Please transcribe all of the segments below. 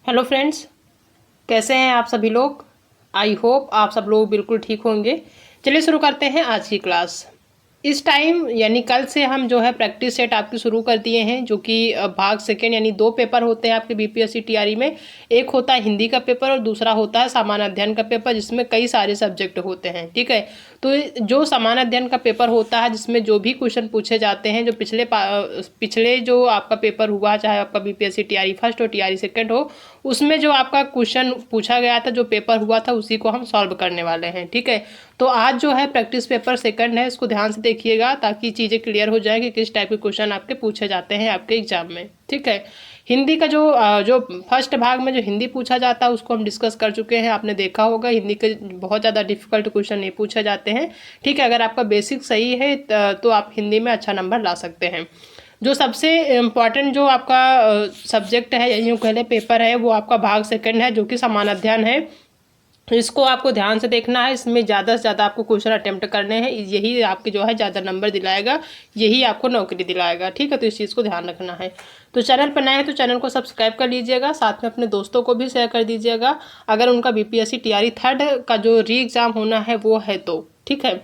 Hello friends, कैसे हैं आप सभी लोग। आई होप आप सब लोग बिल्कुल ठीक होंगे। चलिए शुरू करते हैं आज की क्लास। इस टाइम यानी कल से हम जो है प्रैक्टिस सेट आपकी शुरू कर दिए हैं, जो कि भाग सेकेंड यानी 2 पेपर होते हैं आपके बीपीएससी टीआरई में। एक होता है हिंदी का पेपर और दूसरा होता है सामान्य अध्ययन का पेपर, जिसमें कई सारे सब्जेक्ट होते हैं। ठीक है, तो जो सामान्य अध्ययन का पेपर होता है, जिसमें जो भी क्वेश्चन पूछे जाते हैं, जो पिछले जो आपका पेपर हुआ, चाहे आपका बीपीएससी टीआरई फर्स्ट हो टीआरई सेकेंड हो, उसमें जो आपका क्वेश्चन पूछा गया था, जो पेपर हुआ था, उसी को हम सॉल्व करने वाले हैं। ठीक है, तो आज जो है प्रैक्टिस पेपर सेकंड है, इसको ध्यान से देखिएगा ताकि चीज़ें क्लियर हो जाए कि किस टाइप के क्वेश्चन आपके पूछे जाते हैं आपके एग्जाम में। ठीक है, हिंदी का जो फर्स्ट भाग में जो हिंदी पूछा जाता है उसको हम डिस्कस कर चुके हैं। आपने देखा होगा हिंदी के बहुत ज़्यादा डिफिकल्ट क्वेश्चन नहीं पूछे जाते हैं। ठीक है, अगर आपका बेसिक सही है तो आप हिंदी में अच्छा नंबर ला सकते हैं। जो सबसे इम्पॉर्टेंट जो आपका सब्जेक्ट है या यूँ कह लें पेपर है, वो आपका भाग सेकंड है, जो कि सामान्य अध्ययन है। इसको आपको ध्यान से देखना है। इसमें ज़्यादा से ज़्यादा आपको क्वेश्चन अटेम्प्ट करने हैं, यही आपके जो है ज़्यादा नंबर दिलाएगा, यही आपको नौकरी दिलाएगा। ठीक है, तो इस चीज़ को ध्यान रखना है। तो चैनल पर नए हैं तो चैनल को सब्सक्राइब कर लीजिएगा, साथ में अपने दोस्तों को भी शेयर कर दीजिएगा अगर उनका बीपीएससी टीआरई थर्ड का जो री एग्ज़ाम होना है वो है तो। ठीक है,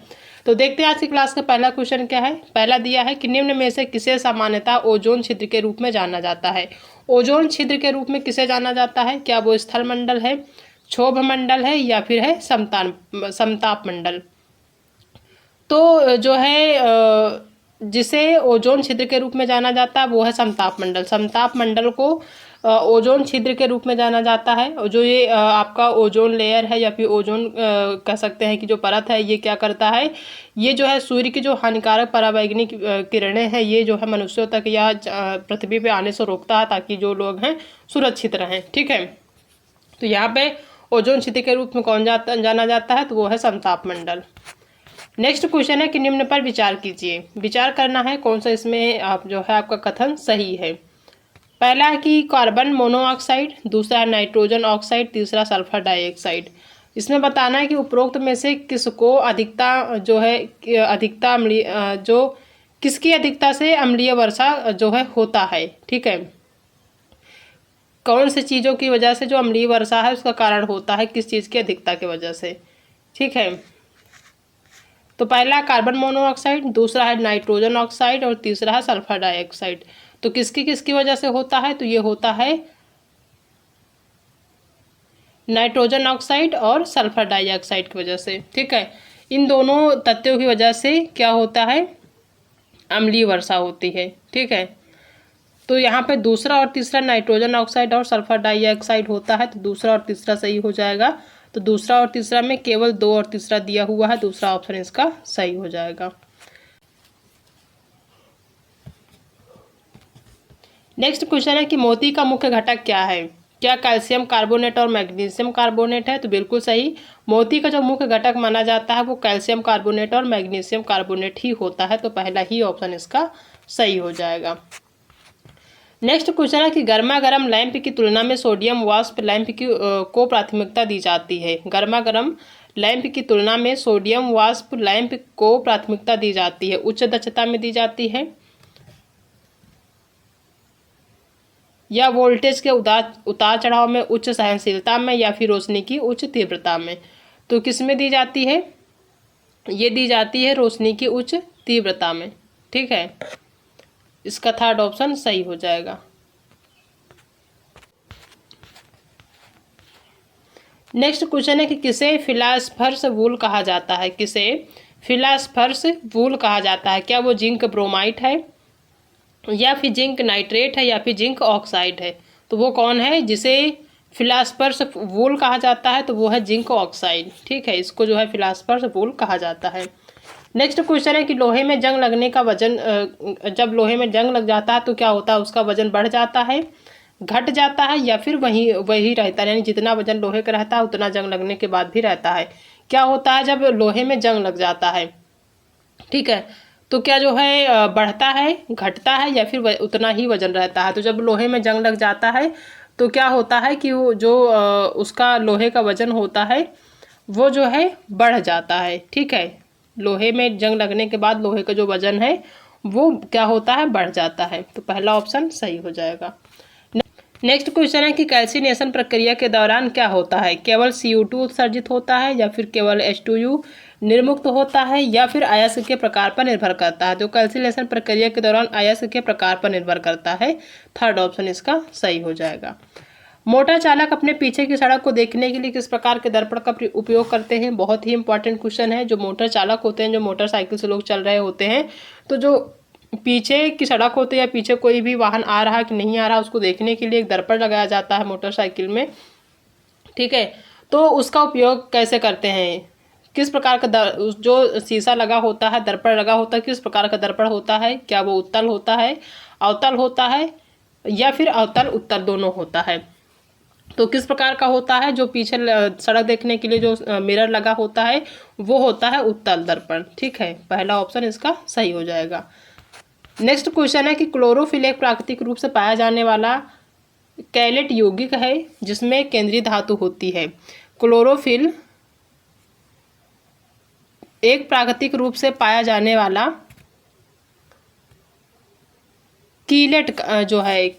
तो देखते हैं आज की क्लास का पहला क्वेश्चन क्या है। पहला दिया है कि निम्न में से किसे सामान्यतः ओजोन छिद्र के रूप में जाना जाता है। ओजोन छिद्र के रूप में किसे जाना जाता है? क्या वो स्थल मंडल है, क्षोभ मंडल है, या फिर है समताप मंडल? तो जो है जिसे ओजोन छिद्र के रूप में जाना जाता है वो है समताप मंडल। समताप मंडल को ओजोन छिद्र के रूप में जाना जाता है। और जो ये आपका ओजोन लेयर है या फिर ओजोन कह सकते हैं कि जो परत है, ये क्या करता है, ये जो है सूर्य की जो हानिकारक पराबैंगनी किरणें हैं, ये जो है मनुष्यों तक या पृथ्वी पे आने से रोकता है, ताकि जो लोग हैं सुरक्षित रहें। ठीक है, तो यहाँ पे ओजोन छिद्र के रूप में कौन जाना जाता है, तो वो है समताप मंडल। नेक्स्ट क्वेश्चन है कि निम्न पर विचार कीजिए। विचार करना है कौन सा इसमें आप जो है आपका कथन सही है। पहला है कि कार्बन मोनोऑक्साइड, दूसरा है नाइट्रोजन ऑक्साइड, तीसरा सल्फर डाइऑक्साइड। इसमें बताना है कि उपरोक्त में से किसको अधिकता जो है अधिकता अम्लीय जो किसकी अधिकता से अम्लीय वर्षा जो है होता है। ठीक है, कौन सी चीज़ों की वजह से जो अम्लीय वर्षा है उसका कारण होता है, किस चीज़ की अधिकता की वजह से। ठीक है, तो पहला कार्बन मोनोऑक्साइड, दूसरा है नाइट्रोजन ऑक्साइड और तीसरा है सल्फर डाइऑक्साइड। तो किसकी किसकी वजह से होता है, तो ये होता है नाइट्रोजन ऑक्साइड और सल्फर डाइऑक्साइड की वजह से। ठीक है, इन दोनों तत्वों की वजह से क्या होता है, अम्लीय वर्षा होती है। ठीक है, तो यहाँ पे दूसरा और तीसरा नाइट्रोजन ऑक्साइड और सल्फर डाइऑक्साइड होता है, तो दूसरा और तीसरा सही हो जाएगा। तो दूसरा और तीसरा में केवल 2 और तीसरा दिया हुआ है, दूसरा ऑप्शन इसका सही हो जाएगा। नेक्स्ट क्वेश्चन है कि मोती का मुख्य घटक क्या है। क्या कैल्शियम कार्बोनेट और मैग्नीशियम कार्बोनेट है? तो बिल्कुल सही, मोती का जो मुख्य घटक माना जाता है वो कैल्शियम कार्बोनेट और मैग्नीशियम कार्बोनेट ही होता है, तो पहला ही ऑप्शन इसका सही हो जाएगा। नेक्स्ट क्वेश्चन है कि गर्मा गर्म लैंप की तुलना में सोडियम वाष्प लैंप की को प्राथमिकता दी जाती है। गर्मा गर्म लैंप की तुलना में सोडियम वाष्प लैंप को प्राथमिकता दी जाती है, उच्च दक्षता में दी जाती है, या वोल्टेज के उतार चढ़ाव में, उच्च सहनशीलता में, या फिर रोशनी की उच्च तीव्रता में? तो किस में दी जाती है, ये दी जाती है रोशनी की उच्च तीव्रता में। ठीक है, इसका थर्ड ऑप्शन सही हो जाएगा। नेक्स्ट क्वेश्चन है कि किसे फिलास्फर्स वूल कहा जाता है। किसे फिलास्फर्स वूल कहा जाता है? क्या वो जिंक ब्रोमाइट है, या फिर जिंक नाइट्रेट है, या फिर जिंक ऑक्साइड है? तो वो कौन है जिसे फिलास्फर्स वूल कहा जाता है, तो वो है जिंक ऑक्साइड। ठीक है, इसको जो है फिलास्फर्स वूल कहा जाता है। नेक्स्ट क्वेश्चन है कि लोहे में जंग लगने का वजन, जब लोहे में जंग लग जाता है तो क्या होता है, उसका वजन बढ़ जाता है, घट जाता है, या फिर वही वही रहता है, यानी जितना वजन लोहे का रहता है उतना जंग लगने के बाद भी रहता है? क्या होता है जब लोहे में जंग लग जाता है? ठीक है, तो क्या जो है बढ़ता है, घटता है, या फिर उतना ही वजन रहता है? तो जब लोहे में जंग लग जाता है तो क्या होता है कि वो जो उसका लोहे का वजन होता है वो जो है बढ़ जाता है। ठीक है, लोहे में जंग लगने के बाद लोहे का जो वजन है वो क्या होता है, बढ़ जाता है। तो पहला ऑप्शन सही हो जाएगा। नेक्स्ट क्वेश्चन है कि कैल्सिनेशन प्रक्रिया के दौरान क्या होता है, केवल CO2 उत्सर्जित होता है या फिर केवल H2U निर्मुक्त होता है या फिर अयस्क के प्रकार पर निर्भर करता है। तो कैल्सिनेशन प्रक्रिया के दौरान अयस्क के प्रकार पर निर्भर करता है। थर्ड ऑप्शन इसका सही हो जाएगा। मोटर चालक अपने पीछे की सड़क को देखने के लिए किस प्रकार के दर्पण का उपयोग करते हैं। बहुत ही इंपॉर्टेंट क्वेश्चन है। जो मोटर चालक होते हैं, जो मोटरसाइकिल से लोग चल रहे होते हैं, तो जो पीछे की सड़क होती है या पीछे कोई भी वाहन आ रहा कि नहीं आ रहा उसको देखने के लिए एक दर्पण लगाया जाता है मोटरसाइकिल में, ठीक है। तो उसका उपयोग कैसे करते हैं, किस प्रकार का जो शीशा लगा होता है, दर्पण लगा होता है, किस प्रकार का दर्पण होता है, क्या वो उत्तल होता है, अवतल होता है या फिर अवतल उत्तल दोनों होता है। तो किस प्रकार का होता है, जो पीछे सड़क देखने के लिए जो मिरर लगा होता है वो होता है उत्तल दर्पण, ठीक है। पहला ऑप्शन इसका सही हो जाएगा। नेक्स्ट क्वेश्चन है कि क्लोरोफिल एक प्राकृतिक रूप से पाया जाने वाला कैलेट यौगिक है जिसमें केंद्रीय धातु होती है। क्लोरोफिल एक प्राकृतिक रूप से पाया जाने वाला कीलेट जो है,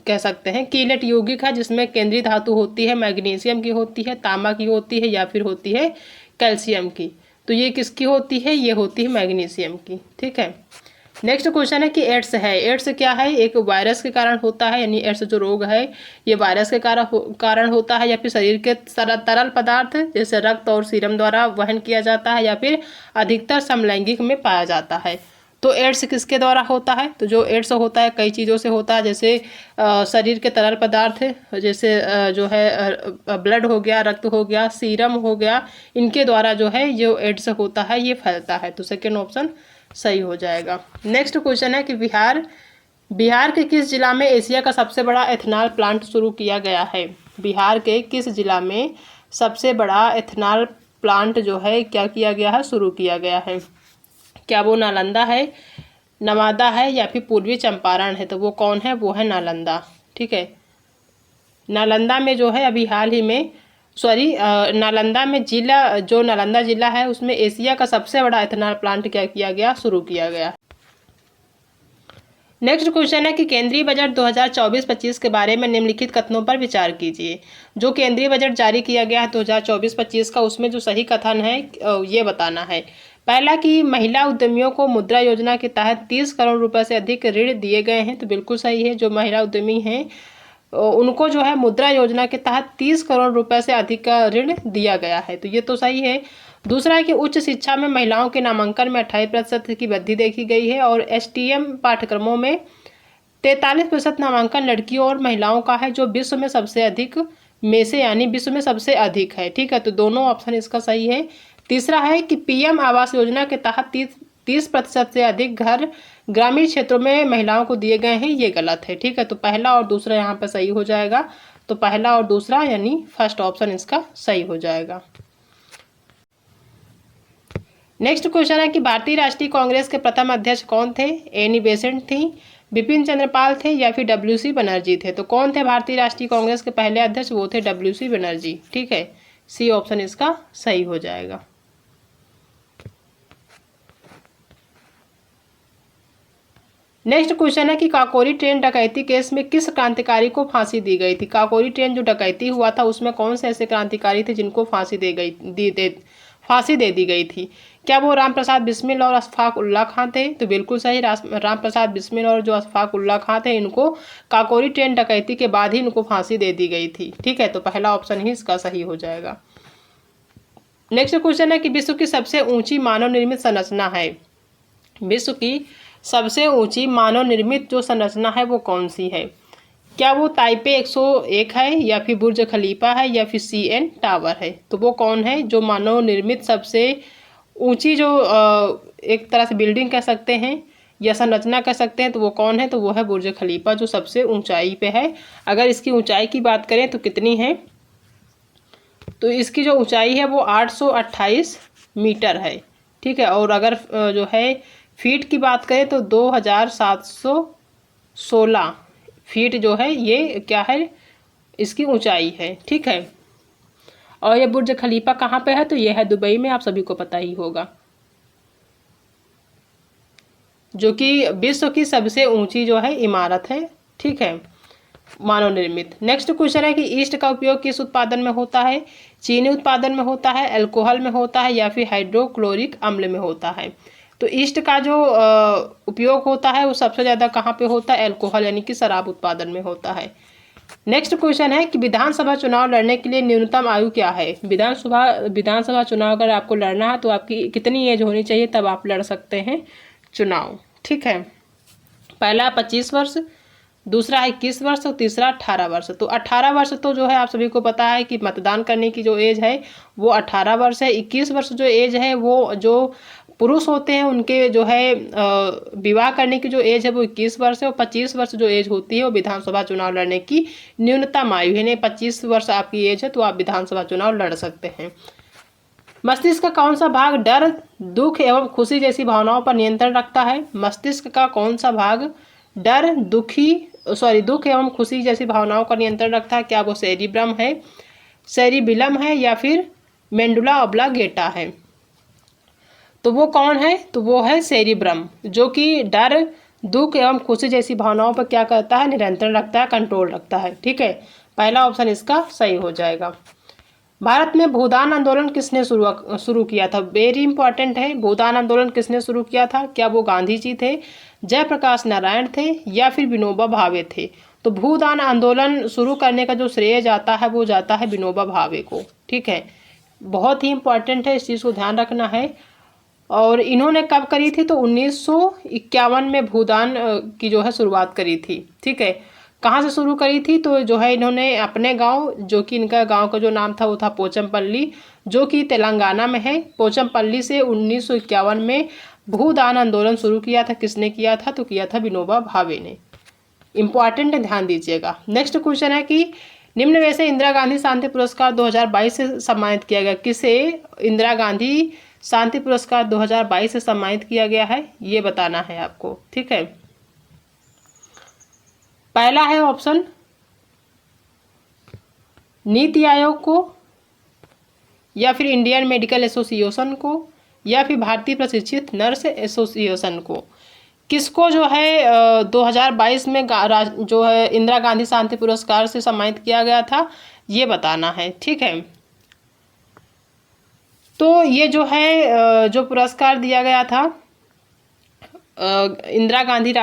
कह सकते हैं कीलेट यौगिक है जिसमें केंद्रीय धातु होती है, मैग्नीशियम की होती है, तांबा की होती है या फिर होती है कैल्शियम की। तो ये किसकी होती है, ये होती है मैग्नीशियम की, ठीक है। नेक्स्ट क्वेश्चन है कि एड्स है। एड्स क्या है, एक वायरस के कारण होता है, यानी एड्स जो रोग है ये वायरस के कारण होता है या फिर शरीर के तरल पदार्थ जैसे रक्त और सीरम द्वारा वहन किया जाता है या फिर अधिकतर समलैंगिक में पाया जाता है। तो एड्स किसके द्वारा होता है, तो जो एड्स होता है कई चीज़ों से होता है, जैसे शरीर के तरल पदार्थ जैसे जो है ब्लड हो गया, रक्त हो गया, सीरम हो गया, इनके द्वारा जो है जो एड्स होता है ये फैलता है। तो सेकेंड ऑप्शन सही हो जाएगा। नेक्स्ट क्वेश्चन है कि बिहार के किस जिला में एशिया का सबसे बड़ा एथेनॉल प्लांट शुरू किया गया है। बिहार के किस जिला में सबसे बड़ा एथेनॉल प्लांट जो है क्या किया गया है, शुरू किया गया है। क्या वो नालंदा है, नवादा है या फिर पूर्वी चंपारण है। तो वो कौन है, वो है नालंदा, ठीक है। नालंदा में जो है अभी हाल ही में नालंदा में जिला, जो नालंदा जिला है उसमें एशिया का सबसे बड़ा एथेनॉल प्लांट क्या किया गया, शुरू किया गया। नेक्स्ट क्वेश्चन है कि केंद्रीय बजट 2024-25 के बारे में निम्नलिखित कथनों पर विचार कीजिए। जो केंद्रीय बजट जारी किया गया है 2024-25 का, उसमें जो सही कथन है ये बताना है। पहला कि महिला उद्यमियों को मुद्रा योजना के तहत 30 करोड़ रुपए से अधिक ऋण दिए गए हैं। तो बिल्कुल सही है, जो महिला उद्यमी हैं उनको जो है मुद्रा योजना के तहत 30 करोड़ रुपए से अधिक का ऋण दिया गया है। तो ये तो सही है। दूसरा है कि उच्च शिक्षा में महिलाओं के नामांकन में 28% की वृद्धि देखी गई है और STM पाठ्यक्रमों में 43% नामांकन लड़कियों और महिलाओं का है, जो विश्व में सबसे अधिक में से, यानी विश्व में सबसे अधिक है, ठीक है। तो दोनों ऑप्शन इसका सही है। तीसरा है कि PM आवास योजना के तहत 30% से अधिक घर ग्रामीण क्षेत्रों में महिलाओं को दिए गए हैं, ये गलत है, ठीक है। तो पहला और दूसरा यहाँ पर सही हो जाएगा। तो पहला और दूसरा यानी फर्स्ट ऑप्शन इसका सही हो जाएगा। नेक्स्ट क्वेश्चन है कि भारतीय राष्ट्रीय कांग्रेस के प्रथम अध्यक्ष कौन थे। एनी बेसेंट थी, बिपिन चंद्रपाल थे या फिर WC बनर्जी थे। तो कौन थे भारतीय राष्ट्रीय कांग्रेस के पहले अध्यक्ष, वो थे WC बनर्जी, ठीक है। सी ऑप्शन इसका सही हो जाएगा। नेक्स्ट क्वेश्चन है कि काकोरी ट्रेन डकैती केस में किस क्रांतिकारी को फांसी दी गई थी। काकोरी ट्रेन जो डकैती हुआ था उसमें कौन से ऐसे क्रांतिकारी थे जिनको फांसी दे दी गई थी। क्या वो राम प्रसाद बिस्मिल और अशफाक उल्ला खां थे। तो बिल्कुल सही, राम प्रसाद बिस्मिल और जो अशफाक उल्ला खां थे इनको काकोरी ट्रेन डकैती के बाद ही इनको फांसी दे दी गई थी, ठीक है। तो पहला ऑप्शन ही इसका सही हो जाएगा। नेक्स्ट क्वेश्चन है कि विश्व की सबसे ऊंची मानव निर्मित संरचना है। विश्व की सबसे ऊंची मानव निर्मित जो संरचना है वो कौन सी है। क्या वो ताइपे 101 है या फिर बुर्ज खलीफा है या फिर CN टावर है। तो वो कौन है जो मानव निर्मित सबसे ऊंची जो एक तरह से बिल्डिंग कह सकते हैं या संरचना कह सकते हैं, तो वो कौन है, तो वो है बुर्ज खलीफा, जो सबसे ऊंचाई पे है। अगर इसकी ऊंचाई की बात करें तो कितनी है, तो इसकी जो ऊंचाई है वो 828 मीटर है, ठीक है। और अगर जो है फीट की बात करें तो 2716 फीट जो है ये क्या है, इसकी ऊंचाई है, ठीक है। और ये बुर्ज खलीफा कहाँ पे है, तो ये है दुबई में, आप सभी को पता ही होगा, जो कि विश्व की सबसे ऊंची जो है इमारत है, ठीक है। मानव निर्मित। नेक्स्ट क्वेश्चन है कि ईस्ट का उपयोग किस उत्पादन में होता है? चीनी उत्पादन में होता है, अल्कोहल में होता है, या फिर हाइड्रोक्लोरिक अम्ल में होता है? तो ईस्ट का जो उपयोग होता है वो सबसे ज़्यादा कहाँ पे होता है? अल्कोहल यानी कि शराब उत्पादन में होता है। नेक्स्ट क्वेश्चन है कि विधानसभा चुनाव लड़ने के लिए न्यूनतम आयु क्या है? विधानसभा चुनाव अगर आपको लड़ना है तो आपकी कितनी एज होनी चाहिए तब आप लड़ सकते हैं चुनाव? ठीक है, पहला 25 वर्ष, दूसरा है 21 वर्ष और तीसरा 18 वर्ष। तो 18 वर्ष तो जो है आप सभी को पता है कि मतदान करने की जो एज है वो 18 वर्ष है। 21 वर्ष जो एज है वो जो पुरुष होते हैं उनके जो है विवाह करने की जो एज है वो 21 वर्ष है। और 25 वर्ष जो एज होती है वो विधानसभा चुनाव लड़ने की न्यूनतम आयु है। 25 वर्ष आपकी एज है तो आप विधानसभा चुनाव लड़ सकते हैं। मस्तिष्क का कौन सा भाग डर, दुख एवं खुशी जैसी भावनाओं पर नियंत्रण रखता है? मस्तिष्क का कौन सा भाग डर, दुख एवं खुशी जैसी भावनाओं का नियंत्रण रखता है? क्या वो सेरिब्रम है, सेरिबिलम है, या फिर मेंडुला ऑब्लांगेटा है? तो वो कौन है? तो वो है सेरिब्रम, जो कि डर, दुख एवं खुशी जैसी भावनाओं पर क्या करता है? नियंत्रण रखता है, कंट्रोल रखता है। ठीक है, पहला ऑप्शन इसका सही हो जाएगा। भारत में भूदान आंदोलन किसने शुरू किया था? वेरी इंपॉर्टेंट है। भूदान आंदोलन किसने शुरू किया था? क्या वो गांधी जी थे, जयप्रकाश नारायण थे, या फिर विनोबा भावे थे? तो भूदान आंदोलन शुरू करने का जो श्रेय जाता है वो जाता है विनोबा भावे को। ठीक है, बहुत ही इंपॉर्टेंट है, इस चीज़ को ध्यान रखना है। और इन्होंने कब करी थी? तो 1951 में भूदान की जो है शुरुआत करी थी। ठीक है, कहाँ से शुरू करी थी? तो जो है इन्होंने अपने गांव, जो कि इनका गांव का जो नाम था वो था पोचमपल्ली, जो कि तेलंगाना में है। पोचमपल्ली से 1951 में भूदान आंदोलन शुरू किया था। किसने किया था? तो किया था विनोबा भावे ने। इम्पॉर्टेंट है, ध्यान दीजिएगा। नेक्स्ट क्वेश्चन है कि निम्न में से इंदिरा गांधी शांति पुरस्कार 2022 से सम्मानित किया गया किसे? इंदिरा गांधी शांति पुरस्कार 2022 से सम्मानित किया गया है, ये बताना है आपको। ठीक है, पहला है ऑप्शन नीति आयोग को, या फिर इंडियन मेडिकल एसोसिएशन को, या फिर भारतीय प्रशिक्षित नर्स एसोसिएशन को। किसको जो है 2022 में जो है इंदिरा गांधी शांति पुरस्कार से सम्मानित किया गया था, ये बताना है। ठीक है, तो ये जो है जो पुरस्कार दिया गया था इंदिरा गांधी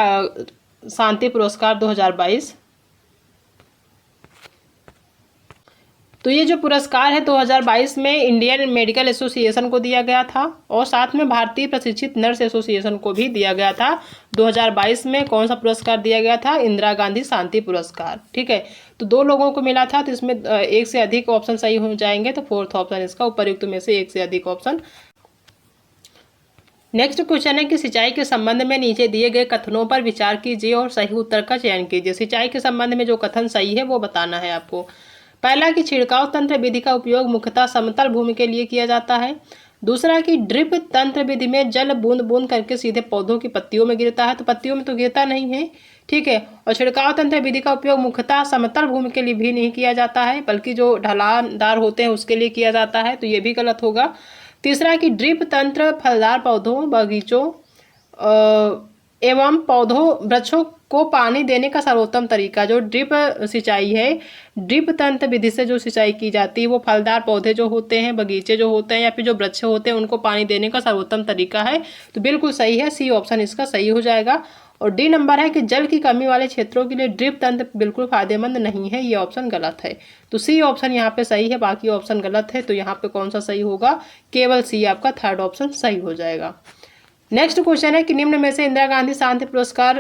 शांति पुरस्कार 2022, तो ये जो पुरस्कार है 2022 में इंडियन मेडिकल एसोसिएशन को दिया गया था और साथ में भारतीय प्रशिक्षित नर्स एसोसिएशन को भी दिया गया था। 2022 में कौन सा पुरस्कार दिया गया था? इंदिरा गांधी शांति पुरस्कार। ठीक है, तो दो लोगों को मिला था, तो इसमें एक से अधिक ऑप्शन सही हो जाएंगे, तो फोर्थ ऑप्शन इसका उपर्युक्त में से एक से अधिक ऑप्शन। नेक्स्ट क्वेश्चन है कि सिंचाई के संबंध में नीचे दिए गए कथनों पर विचार कीजिए और सही उत्तर का चयन कीजिए। सिंचाई के संबंध में जो कथन सही है वो बताना है आपको। पहला कि छिड़काव तंत्र विधि का उपयोग मुख्यतः समतल भूमि के लिए किया जाता है। दूसरा कि ड्रिप तंत्र विधि में जल बूंद बूंद करके सीधे पौधों की पत्तियों में गिरता है, तो पत्तियों में तो गिरता नहीं है। ठीक है, और छिड़काव तंत्र विधि का उपयोग मुख्यतः समतल भूमि के लिए भी नहीं किया जाता है, बल्कि जो ढलानदार होते हैं उसके लिए किया जाता है, तो ये भी गलत होगा। तीसरा कि ड्रिप तंत्र फलदार पौधों, बगीचों एवं पौधों वृक्षों को पानी देने का सर्वोत्तम तरीका। जो ड्रिप सिंचाई है, ड्रिप तंत्र विधि से जो सिंचाई की जाती है वो फलदार पौधे जो होते हैं, बगीचे जो होते हैं या फिर जो वृक्ष होते हैं उनको पानी देने का सर्वोत्तम तरीका है, तो बिल्कुल सही है, सी ऑप्शन इसका सही हो जाएगा। और डी नंबर है कि जल की कमी वाले क्षेत्रों के लिए ड्रिप तंत्र बिल्कुल फायदेमंद नहीं है, ये ऑप्शन गलत है। तो सी ऑप्शन यहाँ पे सही है, बाकी ऑप्शन गलत है, तो यहाँ पे कौन सा सही होगा? केवल सी, आपका थर्ड ऑप्शन सही हो जाएगा। नेक्स्ट क्वेश्चन है कि निम्न में से इंदिरा गांधी शांति पुरस्कार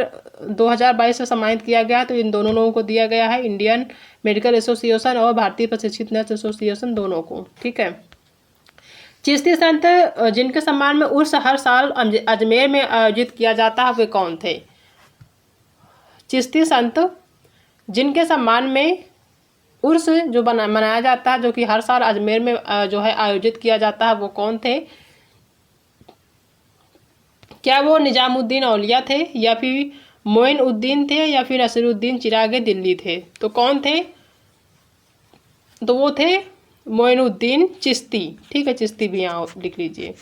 2022 से सम्मानित किया गया, तो इन दोनों लोगों को दिया गया है, इंडियन मेडिकल एसोसिएशन और भारतीय प्रशिक्षित नर्स एसोसिएशन, दोनों को। ठीक है, चिश्ती संत जिनके सम्मान में उर्स हर साल अजमेर में आयोजित किया जाता है वे कौन थे? चिश्ती संत जिनके सम्मान में उर्स जो मनाया जाता है, जो कि हर साल अजमेर में जो है आयोजित किया जाता है, वो कौन थे? क्या वो निजामुद्दीन औलिया थे, या फिर मोइनुद्दीन थे, या फिर नसीरुद्दीन चिरागे दिल्ली थे? तो कौन थे? तो वो थे मोइनुद्दीन चिश्ती। ठीक है, चिश्ती भी यहाँ लिख लीजिए।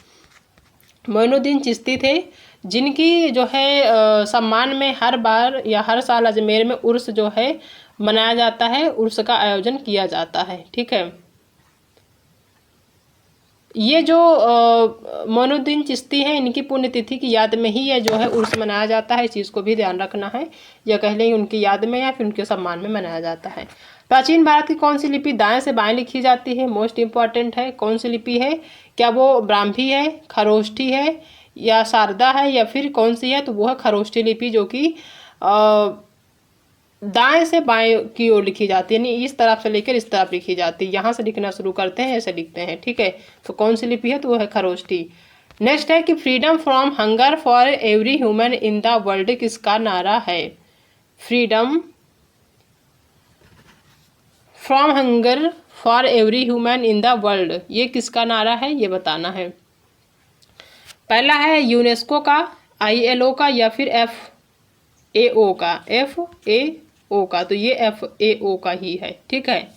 मोइनुद्दीन चिश्ती थे, जिनकी जो है सम्मान में हर बार या हर साल अजमेर में उर्स जो है मनाया जाता है, उर्स का आयोजन किया जाता है। ठीक है, ये जो मोइनुद्दीन चिश्ती हैं, इनकी पुण्यतिथि की याद में ही ये जो है उर्स मनाया जाता है। इस चीज़ को भी ध्यान रखना है, या कह लें उनकी याद में या फिर उनके सम्मान में मनाया जाता है। प्राचीन भारत की कौन सी लिपि दाएं से बाएं लिखी जाती है? मोस्ट इंपॉर्टेंट है, कौन सी लिपि है? क्या वो ब्राह्मी है, खरोष्ठी है, या शारदा है, या फिर कौन सी है? तो वो है खरोष्ठी लिपि, जो कि दाएं से बाएं की ओर लिखी जाती है, यानी इस तरफ से लेकर इस तरफ लिखी जाती है। यहाँ से लिखना शुरू करते हैं, ऐसे लिखते हैं। ठीक है, तो कौन सी लिपि है? तो वो है खरोष्ठी। नेक्स्ट है कि freedom from hunger for every human in the world किसका नारा है? Freedom from hunger for every human in the world, ये किसका नारा है? ये बताना है। पहला है यूनेस्को का, ILO का, या फिर FAO का। FAO का, तो ये FAO का ही है। ठीक है,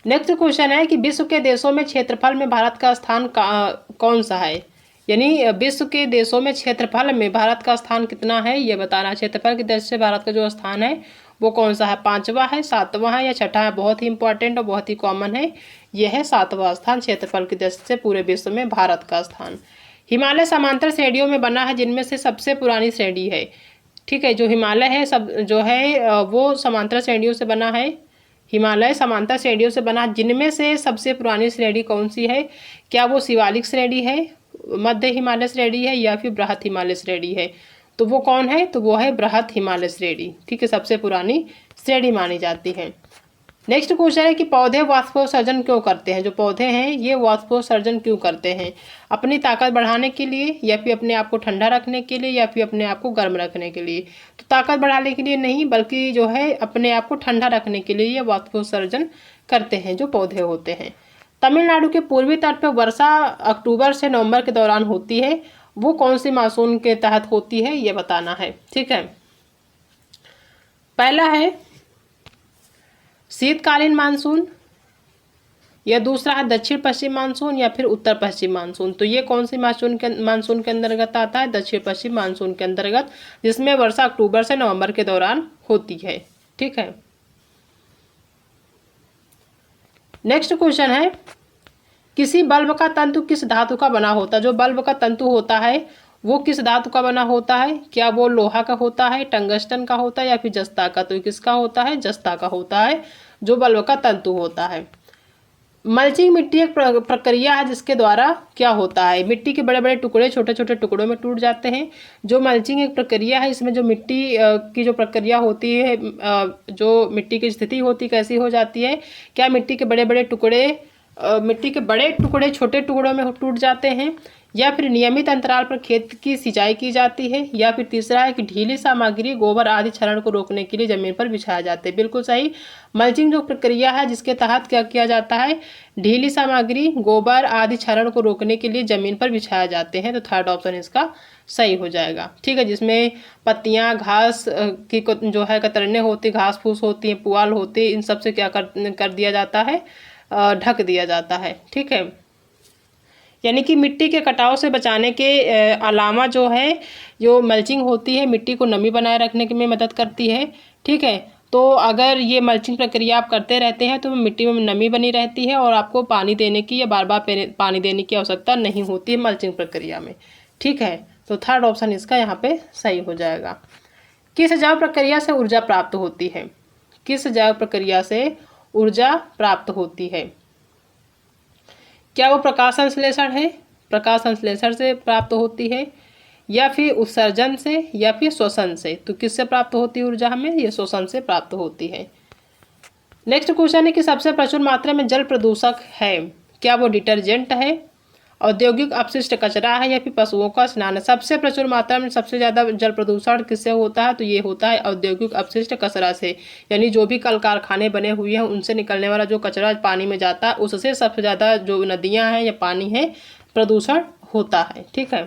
नेक्स्ट क्वेश्चन है कि विश्व के देशों में क्षेत्रफल में भारत का स्थान कौन सा है? यानी विश्व के देशों में क्षेत्रफल में भारत का स्थान कितना है, ये बताना। क्षेत्रफल की दृष्टि से भारत का जो स्थान है वो कौन सा है? 5वां है, 7वां है, या 6ठा है? बहुत ही इंपॉर्टेंट और बहुत ही कॉमन है, यह है 7वां स्थान क्षेत्रफल की दृष्टि से पूरे विश्व में भारत का स्थान। हिमालय समांतर श्रेणियों में बना है, जिनमें से सबसे पुरानी श्रेणी है। ठीक है, जो हिमालय है सब जो है वो समांतर श्रेणियों से बना है। हिमालय समांतर श्रेणियों से बना, जिनमें से सबसे पुरानी श्रेणी कौन सी है? क्या वो शिवालिक श्रेणी है, मध्य हिमालय श्रेणी है, या फिर बृहत हिमालय श्रेणी है? तो वो कौन है? तो वो है बृहत हिमालय श्रेणी। ठीक है, सबसे पुरानी श्रेणी मानी जाती है। नेक्स्ट क्वेश्चन है कि पौधे वाष्पोत्सर्जन क्यों करते हैं? जो पौधे हैं ये वाष्पोत्सर्जन क्यों करते हैं? अपनी ताकत बढ़ाने के लिए, या फिर अपने आप को ठंडा रखने के लिए, या फिर अपने आप को गर्म रखने के लिए? तो ताकत बढ़ाने के लिए नहीं, बल्कि जो है अपने आप को ठंडा रखने के लिए ये वाष्पोत्सर्जन करते हैं, जो पौधे होते हैं। तमिलनाडु के पूर्वी तट पर वर्षा अक्टूबर से नवंबर के दौरान होती है, वो कौन सी मानसून के तहत होती है, ये बताना है। ठीक है, पहला है शीतकालीन मानसून, या दूसरा है दक्षिण पश्चिम मानसून, या फिर उत्तर पश्चिम मानसून। तो ये कौन सी मानसून के अंतर्गत आता है? दक्षिण पश्चिम मानसून के अंतर्गत, जिसमें वर्षा अक्टूबर से नवंबर के दौरान होती है। ठीक है, नेक्स्ट क्वेश्चन है किसी बल्ब का तंतु किस धातु का बना होता है? जो बल्ब का तंतु होता है वो किस धातु का बना होता है? क्या वो लोहा का होता है, टंगस्टन का होता है, या फिर जस्ता का? तो किसका होता है? जस्ता का होता है, जो बल्ब का तंतु होता है। मल्चिंग मिट्टी एक प्रक्रिया है जिसके द्वारा क्या होता है? मिट्टी के बड़े बड़े टुकड़े छोटे छोटे टुकड़ों में टूट जाते हैं। जो मल्चिंग एक प्रक्रिया है, इसमें जो मिट्टी की जो प्रक्रिया होती है, जो मिट्टी की स्थिति होती कैसी हो जाती है? क्या मिट्टी के बड़े बड़े टुकड़े छोटे टुकड़ों में टूट जाते हैं, या फिर नियमित अंतराल पर खेत की सिंचाई की जाती है, या फिर तीसरा है कि ढीली सामग्री गोबर आदि क्षरण को रोकने के लिए जमीन पर बिछाया जाता है? बिल्कुल सही, मल्चिंग जो प्रक्रिया है जिसके तहत क्या किया जाता है? ढीली सामग्री गोबर आदि क्षरण को रोकने के लिए जमीन पर बिछाया जाते हैं। तो थर्ड ऑप्शन इसका सही हो जाएगा। ठीक है, जिसमें पत्तियां घास की जो है कतरने होती, घास फूस होती हैं, पुआल होती है, इन सब से क्या कर दिया जाता है? ढक दिया जाता है। ठीक है, यानी कि मिट्टी के कटाव से बचाने के अलावा जो है जो मल्चिंग होती है मिट्टी को नमी बनाए रखने में मदद करती है। ठीक है, तो अगर ये मल्चिंग प्रक्रिया आप करते रहते हैं तो मिट्टी में नमी बनी रहती है और आपको पानी देने की या बार बार पानी देने की आवश्यकता नहीं होती है मल्चिंग प्रक्रिया में। ठीक है, तो थर्ड ऑप्शन इसका यहाँ पे सही हो जाएगा। किस जैव प्रक्रिया से ऊर्जा प्राप्त होती है? किस जैव प्रक्रिया से ऊर्जा प्राप्त होती है? क्या वो प्रकाश संश्लेषण है? प्रकाश संश्लेषण से प्राप्त होती है, या फिर उत्सर्जन से, या फिर श्वसन से? तो किससे प्राप्त होती है ऊर्जा हमें? ये श्वसन से प्राप्त होती है। नेक्स्ट क्वेश्चन है कि सबसे प्रचुर मात्रा में जल प्रदूषक है, क्या वो डिटर्जेंट है, औद्योगिक अपशिष्ट कचरा है, या फिर पशुओं का स्नान है? सबसे प्रचुर मात्रा में सबसे ज़्यादा जल प्रदूषण किससे होता है? तो ये होता है औद्योगिक अपशिष्ट कचरा से, यानी जो भी कल कारखाने बने हुए हैं उनसे निकलने वाला जो कचरा पानी में जाता है उससे सबसे ज़्यादा जो नदियाँ हैं या पानी है प्रदूषण होता है। ठीक है,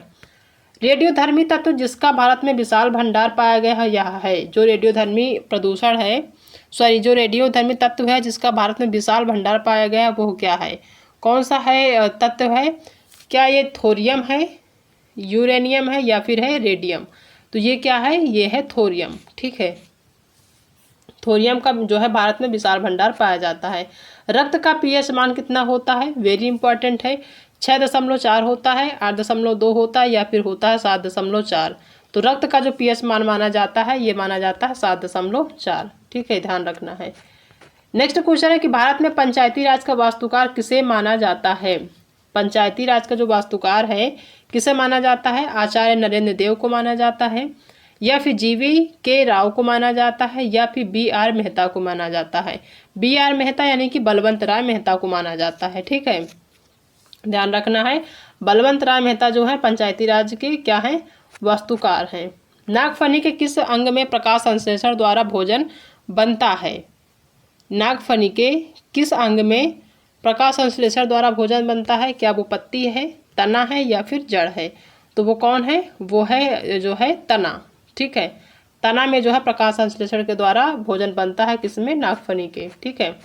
रेडियोधर्मी तत्व जिसका भारत में विशाल भंडार पाया गया है यह है। जो रेडियोधर्मी प्रदूषण है जो रेडियोधर्मी तत्व है जिसका भारत में विशाल भंडार पाया गया है वो क्या है? कौन सा है तत्व है? क्या ये थोरियम है, यूरेनियम है, या फिर है रेडियम? तो ये क्या है, ये है थोरियम। ठीक है, थोरियम का जो है भारत में विशाल भंडार पाया जाता है। रक्त का पीएच मान कितना होता है, वेरी इंपॉर्टेंट है। 6.4 होता है, 8.2 होता है, या फिर होता है 7.4। तो रक्त का जो पीएच मान माना जाता है, ये माना जाता है 7.4। ठीक है, ध्यान रखना है। नेक्स्ट क्वेश्चन है कि भारत में पंचायती राज का वास्तुकार किसे माना जाता है। पंचायती राज का जो वास्तुकार है किसे माना जाता है, आचार्य नरेंद्र देव को माना जाता है, या फिर जीवी के राव को माना जाता है, या फिर BR मेहता को माना जाता है। BR मेहता यानी कि बलवंत राय मेहता को माना जाता है। ठीक है, ध्यान रखना है। बलवंत राय मेहता जो है पंचायती राज के क्या है, वास्तुकार हैं। नागफनी के किस अंग में प्रकाश संश्लेषण द्वारा भोजन बनता है। नागफनी के किस अंग में प्रकाश संश्लेषण द्वारा भोजन बनता है, क्या वो पत्ती है, तना है, या फिर जड़ है। तो वो कौन है, वो है जो है तना। ठीक है, तना में जो है प्रकाश संश्लेषण के द्वारा भोजन बनता है, किसमें, नागफनी के। ठीक है,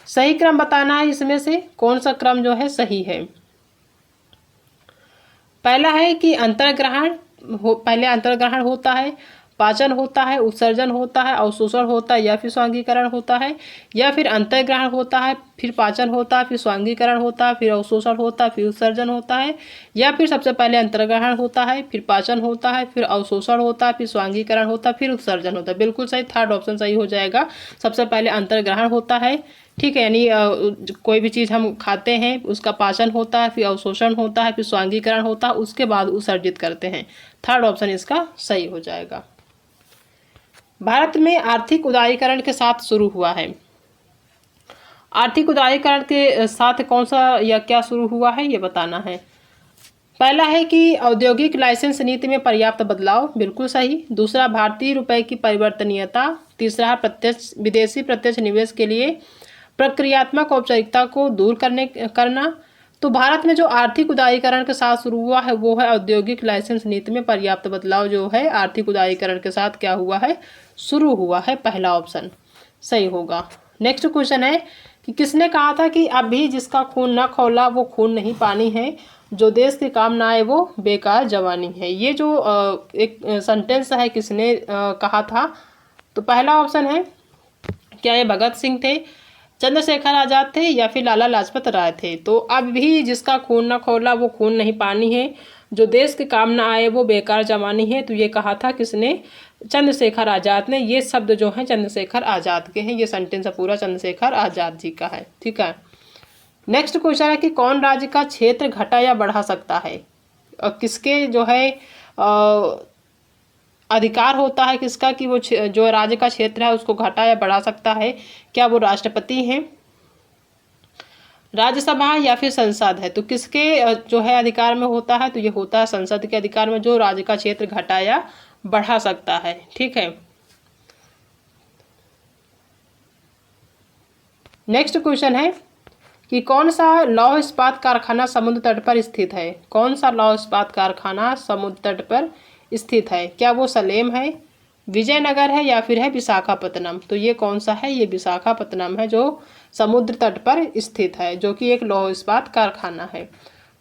सही क्रम बताना है, इसमें से कौन सा क्रम जो है सही है। पहला है कि अंतर्ग्रहण पहले अंतर्ग्रहण होता है, पाचन होता है, उत्सर्जन होता है, अवशोषण होता है, या फिर स्वांगीकरण होता है, या फिर अंतर्ग्रहण होता है, फिर पाचन होता है, फिर स्वांगीकरण होता है, फिर अवशोषण होता है, फिर उत्सर्जन होता है, या फिर सबसे पहले अंतर्ग्रहण होता है, फिर पाचन होता है, फिर अवशोषण होता है, फिर स्वांगीकरण होता है, फिर उत्सर्जन होता है। बिल्कुल सही, थर्ड ऑप्शन सही हो जाएगा। सबसे पहले अंतर्ग्रहण होता है। ठीक है, यानी कोई भी चीज़ हम खाते हैं उसका पाचन होता है, फिर अवशोषण होता है, फिर स्वांगीकरण होता है, उसके बाद उत्सर्जित करते हैं। थर्ड ऑप्शन इसका सही हो जाएगा। भारत में आर्थिक उदारीकरण के साथ शुरू हुआ है। आर्थिक उदारीकरण के साथ कौन सा या क्या शुरू हुआ है, ये बताना है। पहला है कि औद्योगिक लाइसेंस नीति में पर्याप्त बदलाव, बिल्कुल सही। दूसरा, भारतीय रुपए की परिवर्तनीयता। तीसरा है प्रत्यक्ष विदेशी प्रत्यक्ष निवेश के लिए प्रक्रियात्मक औपचारिकता को दूर करना। तो भारत में जो आर्थिक उदारीकरण के साथ शुरू हुआ है वो है औद्योगिक लाइसेंस नीति में पर्याप्त बदलाव, जो है आर्थिक उदारीकरण के साथ क्या हुआ है, शुरू हुआ है। पहला ऑप्शन सही होगा। नेक्स्ट क्वेश्चन है कि किसने कहा था कि अभी जिसका खून न खौला वो खून नहीं पानी है, जो देश के काम ना आए वो बेकार जवानी है। ये जो एक सेंटेंस है किसने कहा था, तो पहला ऑप्शन है, क्या ये भगत सिंह थे, चंद्रशेखर आजाद थे, या फिर लाला लाजपत राय थे। तो अब भी जिसका खून न खौला वो खून नहीं पानी है, जो देश के काम न आए वो बेकार जवानी है। तो ये कहा था किसने, चंद्रशेखर आजाद ने। ये शब्द जो है चंद्रशेखर आजाद के हैं, ये सेंटेंस पूरा चंद्रशेखर आजाद जी का है। ठीक है, नेक्स्ट क्वेश्चन है कि कौन राज्य का क्षेत्र घटा या बढ़ा सकता है, और किसके जो है अधिकार होता है किसका कि वो जो राज्य का क्षेत्र है उसको घटा या बढ़ा सकता है। क्या वो राष्ट्रपति हैं, राज्यसभा, या फिर संसद है। तो किसके जो है अधिकार में होता है, तो ये होता है संसद के अधिकार में, जो राज्य का क्षेत्र घटा या बढ़ा सकता है। ठीक है, नेक्स्ट क्वेश्चन है कि कौन सा लौह इस्पात कारखाना समुद्र तट पर स्थित है। कौन सा लौह इस्पात कारखाना समुद्र तट पर स्थित है, क्या वो सलेम है, विजयनगर है, या फिर है विशाखापत्तनम। तो ये कौन सा है, ये विशाखापत्तनम है, जो समुद्र तट पर स्थित है, जो कि एक लौह इस्पात कारखाना है।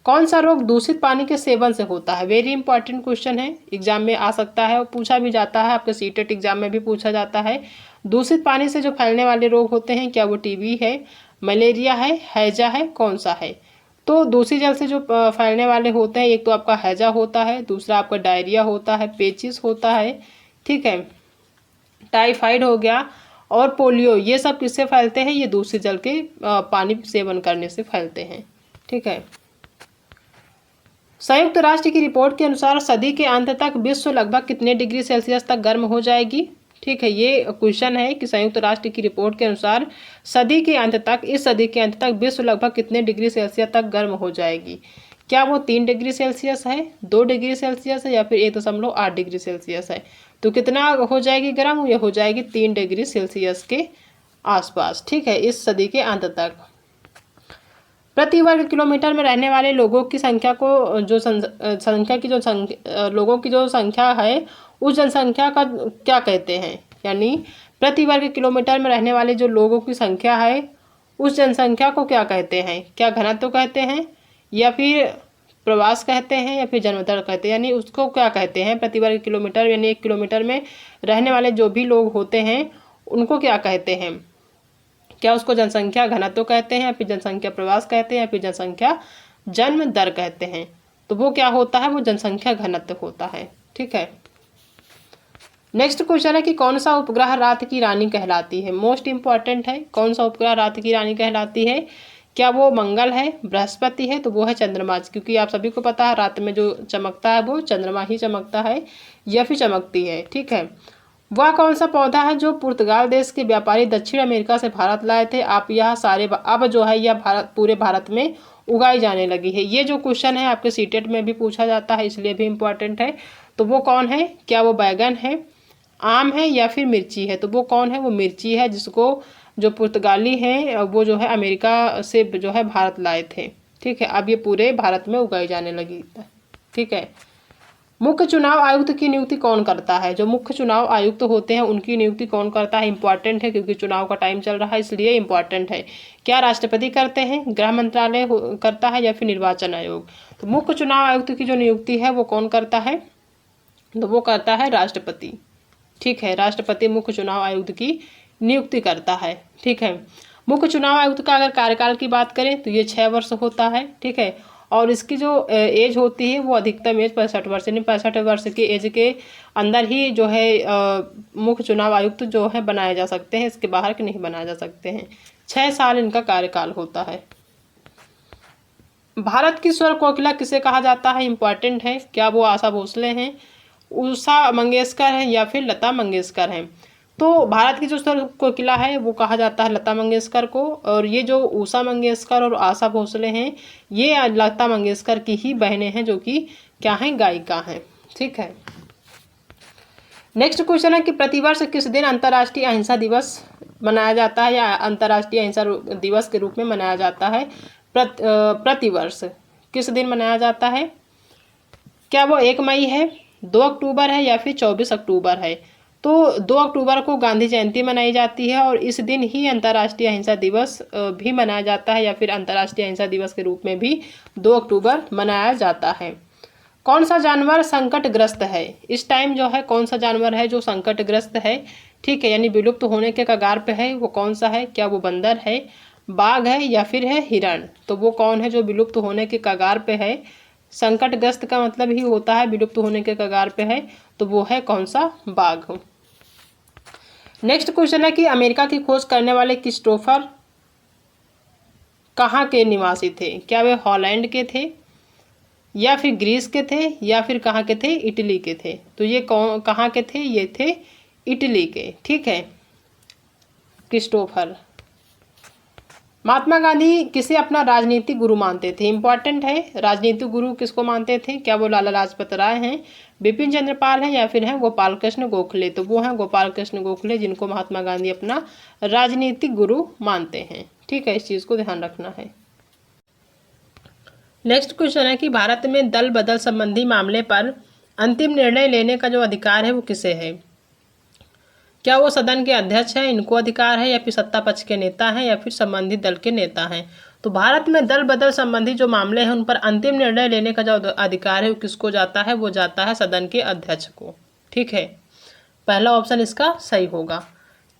कौन सा रोग दूषित पानी के सेवन से होता है, वेरी इंपॉर्टेंट क्वेश्चन है, एग्जाम में आ सकता है और पूछा भी जाता है, आपके सीटेट एग्जाम में भी पूछा जाता है। दूषित पानी से जो फैलने वाले रोग होते हैं, क्या वो टीबी है, मलेरिया है, हैजा है, कौन सा है। तो दूषित जल से जो फैलने वाले होते हैं, एक तो आपका हैजा होता है, दूसरा आपका डायरिया होता है, पेचिस होता है, ठीक है, टाइफाइड हो गया, और पोलियो। ये सब किससे फैलते हैं, ये दूषित जल के पानी सेवन करने से फैलते हैं। ठीक है, संयुक्त राष्ट्र की रिपोर्ट के अनुसार सदी के अंत तक विश्व लगभग कितने डिग्री सेल्सियस तक गर्म हो जाएगी। ठीक है, ये क्वेश्चन है कि संयुक्त राष्ट्र की रिपोर्ट के अनुसार सदी के अंत तक, इस सदी के अंत तक विश्व लगभग कितने डिग्री सेल्सियस तक गर्म हो जाएगी। क्या वो 3 डिग्री सेल्सियस है, 2 डिग्री सेल्सियस है, या फिर 1.8 डिग्री सेल्सियस है। तो कितना हो जाएगी गर्म, ये हो जाएगी 3 डिग्री सेल्सियस के आसपास। ठीक है, इस सदी के अंत तक। प्रति वर्ग किलोमीटर में रहने वाले लोगों की संख्या को जो लोगों की जो संख्या है, उस जनसंख्या का क्या कहते हैं। यानी प्रति वर्ग किलोमीटर में रहने वाले जो लोगों की संख्या है, उस जनसंख्या को क्या कहते हैं, क्या घनत्व कहते हैं, या फिर प्रवास कहते हैं या फिर जन्म दर कहते हैं, यानी उसको क्या कहते हैं, प्रति वर्ग किलोमीटर यानी 1 किलोमीटर में रहने वाले जो भी लोग होते हैं उनको क्या कहते हैं, क्या उसको जनसंख्या घनत्व कहते हैं या फिर जनसंख्या प्रवास कहते हैं या फिर जनसंख्या जन्म दर कहते हैं। तो वो क्या होता है, वो जनसंख्या घनत्व होता है। ठीक है, नेक्स्ट क्वेश्चन है कि कौन सा उपग्रह रात की रानी कहलाती है। मोस्ट इंपॉर्टेंट है, कौन सा उपग्रह रात की रानी कहलाती है। क्या वो मंगल है, बृहस्पति है, तो वो है चंद्रमा, क्योंकि आप सभी को पता है रात में जो चमकता है वो चंद्रमा ही चमकता है या फिर चमकती है। ठीक है, वह कौन सा पौधा है जो पुर्तगाल देश के व्यापारी दक्षिण अमेरिका से भारत लाए थे। आप यह सारे अब जो है यह पूरे भारत में उगाई जाने लगी है। ये जो क्वेश्चन है आपके सीटेट में भी पूछा जाता है, इसलिए भी इम्पोर्टेंट है। तो वो कौन है, क्या वो बैगन है, आम है या फिर मिर्ची है। तो वो कौन है, वो मिर्ची है, जिसको जो पुर्तगाली हैं वो जो है अमेरिका से जो है भारत लाए थे। ठीक है, अब ये पूरे भारत में उगाई जाने लगी। ठीक है, मुख्य चुनाव आयुक्त की नियुक्ति कौन करता है। जो मुख्य चुनाव आयुक्त होते हैं उनकी नियुक्ति कौन करता है, इंपॉर्टेंट है, क्योंकि चुनाव का टाइम चल रहा है इसलिए इंपॉर्टेंट है। क्या राष्ट्रपति करते हैं, गृह मंत्रालय करता है या फिर निर्वाचन आयोग। तो मुख्य चुनाव आयुक्त की जो नियुक्ति है वो कौन करता है, तो वो करता है राष्ट्रपति। ठीक है, राष्ट्रपति मुख्य चुनाव आयुक्त की नियुक्ति करता है। ठीक है, मुख्य चुनाव आयुक्त का अगर कार्यकाल की बात करें तो ये 6 वर्ष होता है। ठीक है, और इसकी जो एज होती है वो अधिकतम एज 65 वर्ष, यानी 65 वर्ष की एज के अंदर ही जो है मुख्य चुनाव आयुक्त जो है बनाए जा सकते हैं, इसके बाहर के नहीं बनाए जा सकते हैं। 6 साल इनका कार्यकाल होता है। भारत की स्वर कोकिला किसे कहा जाता है, इंपॉर्टेंट है। क्या वो आशा भोसले हैं, उषा मंगेशकर हैं या फिर लता मंगेशकर हैं। तो भारत की जो स्वर कोकिला है वो कहा जाता है लता मंगेशकर को, और ये जो उषा मंगेशकर और आशा भोसले हैं ये लता मंगेशकर की ही बहनें हैं, जो कि क्या हैं, गायिका हैं। ठीक है, नेक्स्ट क्वेश्चन है कि प्रतिवर्ष किस दिन अंतर्राष्ट्रीय अहिंसा दिवस मनाया जाता है या अंतर्राष्ट्रीय अहिंसा दिवस के रूप में मनाया जाता है। प्रतिवर्ष किस दिन मनाया जाता है। क्या वो 1 मई है, 2 अक्टूबर है या फिर 24 अक्टूबर है। तो 2 अक्टूबर को गांधी जयंती मनाई जाती है और इस दिन ही अंतर्राष्ट्रीय अहिंसा दिवस भी मनाया जाता है, या फिर अंतर्राष्ट्रीय अहिंसा दिवस के रूप में भी 2 अक्टूबर मनाया जाता है। कौन सा जानवर संकटग्रस्त है, इस टाइम जो है कौन सा जानवर है जो संकटग्रस्त है। ठीक है, यानी विलुप्त होने के कगार पे है, वो कौन सा है। क्या वो बंदर है, बाघ है या फिर है हिरण। तो वो कौन है जो विलुप्त होने के कगार पे है। संकटग्रस्त का मतलब ही होता है विलुप्त होने के कगार पे है, तो वो है कौन सा, बाघ। नेक्स्ट क्वेश्चन है कि अमेरिका की खोज करने वाले क्रिस्टोफर कहाँ के निवासी थे। क्या वे हॉलैंड के थे या फिर ग्रीस के थे या फिर कहाँ के थे, इटली के थे। तो ये कहाँ के थे, ये थे इटली के। ठीक है, क्रिस्टोफर। महात्मा गांधी किसे अपना राजनीतिक गुरु मानते थे, इंपॉर्टेंट है। राजनीतिक गुरु किसको मानते थे, क्या वो लाला लाजपत राय हैं, बिपिन चंद्रपाल हैं या फिर हैं गोपाल कृष्ण गोखले। तो वो हैं गोपाल कृष्ण गोखले, जिनको महात्मा गांधी अपना राजनीतिक गुरु मानते हैं। ठीक है, इस चीज़ को ध्यान रखना है। नेक्स्ट क्वेश्चन है कि भारत में दल बदल संबंधी मामले पर अंतिम निर्णय लेने का जो अधिकार है वो किसे है। क्या वो सदन के अध्यक्ष हैं, इनको अधिकार है, या फिर सत्ता पक्ष के नेता हैं या फिर संबंधित दल के नेता हैं। तो भारत में दल बदल संबंधी जो मामले हैं उन पर अंतिम निर्णय लेने का जो अधिकार है वो किसको जाता है, वो जाता है सदन के अध्यक्ष को। ठीक है, पहला ऑप्शन इसका सही होगा।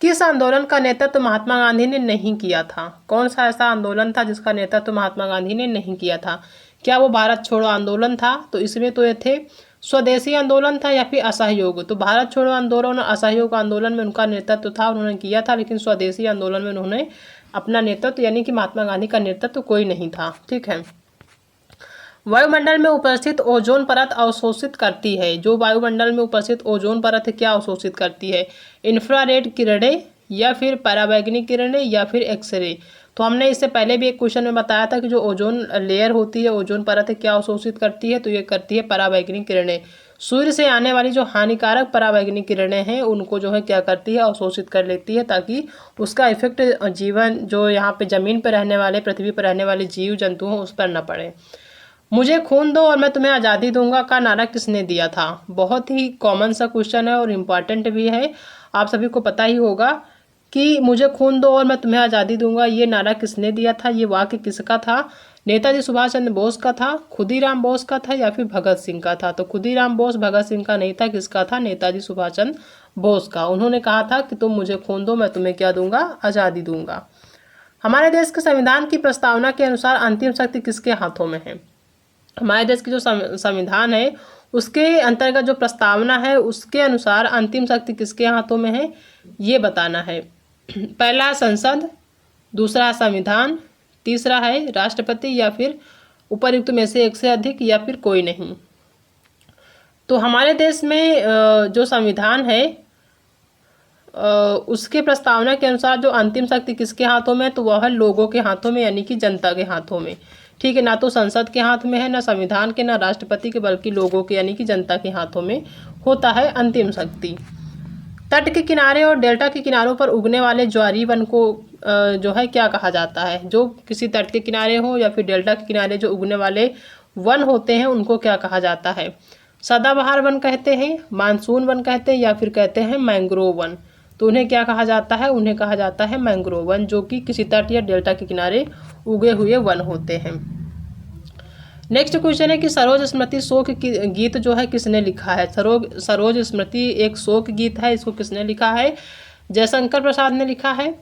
किस आंदोलन का नेतृत्व महात्मा गांधी ने नहीं किया था, कौन सा ऐसा आंदोलन था जिसका नेतृत्व महात्मा गांधी ने नहीं किया था। क्या वो भारत छोड़ो आंदोलन था, तो इसमें तो ये थे स्वदेशी आंदोलन था या फिर असहयोग। तो भारत छोड़ो आंदोलन और असहयोग आंदोलन में उनका नेतृत्व था, उन्होंने किया था, लेकिन स्वदेशी आंदोलन में उन्होंने अपना नेतृत्व यानी कि महात्मा गांधी का नेतृत्व कोई नहीं था। ठीक है, वायुमंडल में उपस्थित ओजोन परत अवशोषित करती है। जो वायुमंडल में उपस्थित ओजोन परत क्या अवशोषित करती है, इंफ्रारेड किरणें या फिर पराबैंगनी किरणें या फिर एक्सरे। तो हमने इससे पहले भी एक क्वेश्चन में बताया था कि जो ओजोन लेयर होती है, ओजोन परत क्या अवशोषित करती है, तो ये करती है पराबैंगनी किरणें। सूर्य से आने वाली जो हानिकारक पराबैंगनी किरणें हैं उनको जो है क्या करती है, अवशोषित कर लेती है, ताकि उसका इफेक्ट जीवन जो यहाँ पे ज़मीन पर रहने वाले, पृथ्वी पर रहने वाले जीव जंतु हों उस पर न पड़े। मुझे खून दो और मैं तुम्हें आज़ादी दूंगा का नारा किसने दिया था। बहुत ही कॉमन सा क्वेश्चन है और इम्पॉर्टेंट भी है, आप सभी को पता ही होगा कि मुझे खून दो और मैं तुम्हें आज़ादी दूंगा ये नारा किसने दिया था, ये वाक्य किसका था। नेताजी सुभाष चंद्र बोस का था, खुदीराम बोस का था, या फिर भगत सिंह का था? तो खुदीराम बोस भगत सिंह का नहीं था, किसका था? नेताजी सुभाष चंद्र बोस का। उन्होंने कहा था कि तुम मुझे खून दो, मैं तुम्हें क्या दूंगा? आज़ादी दूंगा। हमारे देश के संविधान की प्रस्तावना के अनुसार अंतिम शक्ति किसके हाथों में है? हमारे देश की जो संविधान है उसके अंतर्गत जो प्रस्तावना है उसके अनुसार अंतिम शक्ति किसके हाथों में है, ये बताना है। पहला संसद, दूसरा संविधान, तीसरा है राष्ट्रपति, या फिर उपर्युक्त में से एक से अधिक, या फिर कोई नहीं। तो हमारे देश में जो संविधान है उसके प्रस्तावना के अनुसार जो अंतिम शक्ति किसके हाथों में है, तो वह है लोगों के हाथों में, यानी कि जनता के हाथों में। ठीक है, ना तो संसद के हाथ में है, ना संविधान के, ना राष्ट्रपति के, बल्कि लोगों के यानी कि जनता के हाथों में होता है अंतिम शक्ति। तट के किनारे और डेल्टा के किनारों पर उगने वाले ज्वारी वन को जो है क्या कहा जाता है? जो किसी तट के किनारे हो या फिर डेल्टा के किनारे जो उगने वाले वन होते हैं उनको क्या कहा जाता है? सदाबहार वन कहते हैं, मानसून वन कहते हैं, या फिर कहते हैं मैंग्रोव वन। तो उन्हें क्या कहा जाता है? उन्हें कहा जाता है मैंग्रोव वन, जो कि किसी तट या डेल्टा के किनारे उगे हुए वन होते हैं। नेक्स्ट क्वेश्चन है कि सरोज स्मृति शोक गीत जो है किसने लिखा है? सरोज स्मृति एक शोक गीत है, इसको किसने लिखा है? जयशंकर प्रसाद ने लिखा है,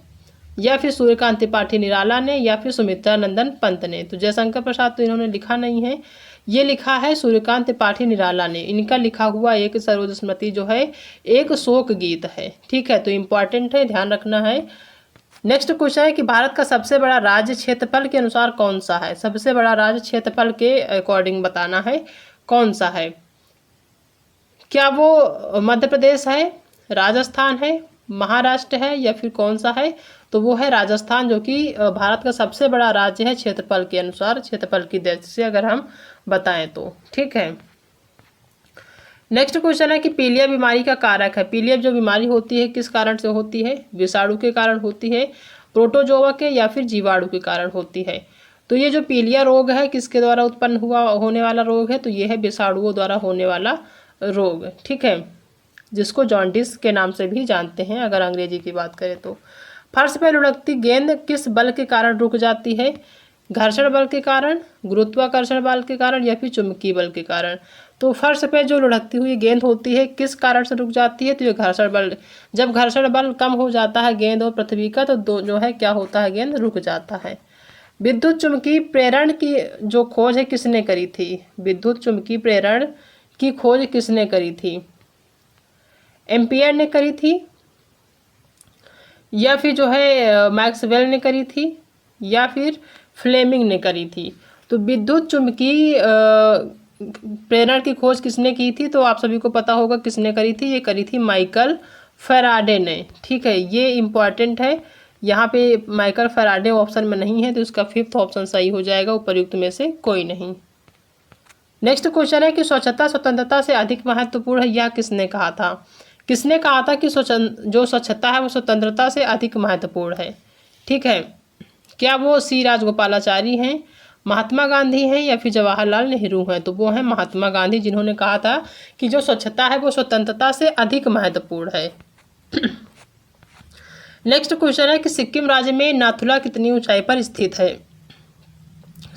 या फिर सूर्यकांत त्रिपाठी निराला ने, या फिर सुमित्रा नंदन पंत ने? तो जयशंकर प्रसाद तो इन्होंने लिखा नहीं है, ये लिखा है सूर्यकांत त्रिपाठी निराला ने। इनका लिखा हुआ एक सरोज स्मृति जो है एक शोक गीत है। ठीक है, तो इम्पॉर्टेंट है, ध्यान रखना है। नेक्स्ट क्वेश्चन है कि भारत का सबसे बड़ा राज्य क्षेत्रफल के अनुसार कौन सा है? सबसे बड़ा राज्य क्षेत्रफल के अकॉर्डिंग बताना है कौन सा है। क्या वो मध्य प्रदेश है, राजस्थान है, महाराष्ट्र है, या फिर कौन सा है? तो वो है राजस्थान, जो कि भारत का सबसे बड़ा राज्य है क्षेत्रफल के अनुसार, क्षेत्रफल की दृष्टि से अगर हम बताएं तो। ठीक है, नेक्स्ट क्वेश्चन है कि पीलिया बीमारी का कारक है। पीलिया जो बीमारी होती है किस कारण से होती है? विषाणु के कारण होती है, प्रोटोजोआ के, या फिर जीवाणु के कारण होती है? तो ये जो पीलिया रोग है किसके द्वारा उत्पन्न होने वाला रोग है? तो ये है विषाणुओं द्वारा होने वाला रोग। ठीक है, जिसको जॉन्डिस के नाम से भी जानते हैं अगर अंग्रेजी की बात करें तो। फर्श पर लुढ़कती गेंद किस बल के कारण रुक जाती है? घर्षण बल के कारण, गुरुत्वाकर्षण बल के कारण, या फिर चुंबकीय बल के कारण? तो फर्श पे जो लुढ़कती हुई गेंद होती है किस कारण से रुक जाती है? तो ये घर्षण बल। जब घर्षण बल कम हो जाता है गेंद और पृथ्वी का, तो जो है क्या होता है, गेंद रुक जाता है। विद्युत चुम्बकीय प्रेरण की जो खोज है किसने करी थी? विद्युत चुम्बकीय प्रेरण की खोज किसने करी थी? एम्पियर ने करी थी, या फिर जो है मैक्सवेल ने करी थी, या फिर फ्लेमिंग ने करी थी? तो विद्युत चुम्बकीय प्रेरण की खोज किसने की थी? तो आप सभी को पता होगा किसने करी थी, ये करी थी माइकल फैराडे ने। ठीक है, ये इम्पॉर्टेंट है, यहाँ पे माइकल फैराडे ऑप्शन में नहीं है, तो इसका 5th ऑप्शन सही हो जाएगा, उपर्युक्त में से कोई नहीं। नेक्स्ट क्वेश्चन है कि स्वच्छता स्वतंत्रता से अधिक महत्वपूर्ण है, यह किसने कहा था? किसने कहा था कि जो स्वच्छता है वो स्वतंत्रता से अधिक महत्वपूर्ण है? ठीक है, क्या वो सी राजगोपालाचारी हैं, महात्मा गांधी हैं, या फिर जवाहरलाल नेहरू हैं? तो वो हैं महात्मा गांधी, जिन्होंने कहा था कि जो स्वच्छता है वो स्वतंत्रता से अधिक महत्वपूर्ण है। नेक्स्ट क्वेश्चन है कि सिक्किम राज्य में नाथुला कितनी ऊंचाई पर स्थित है?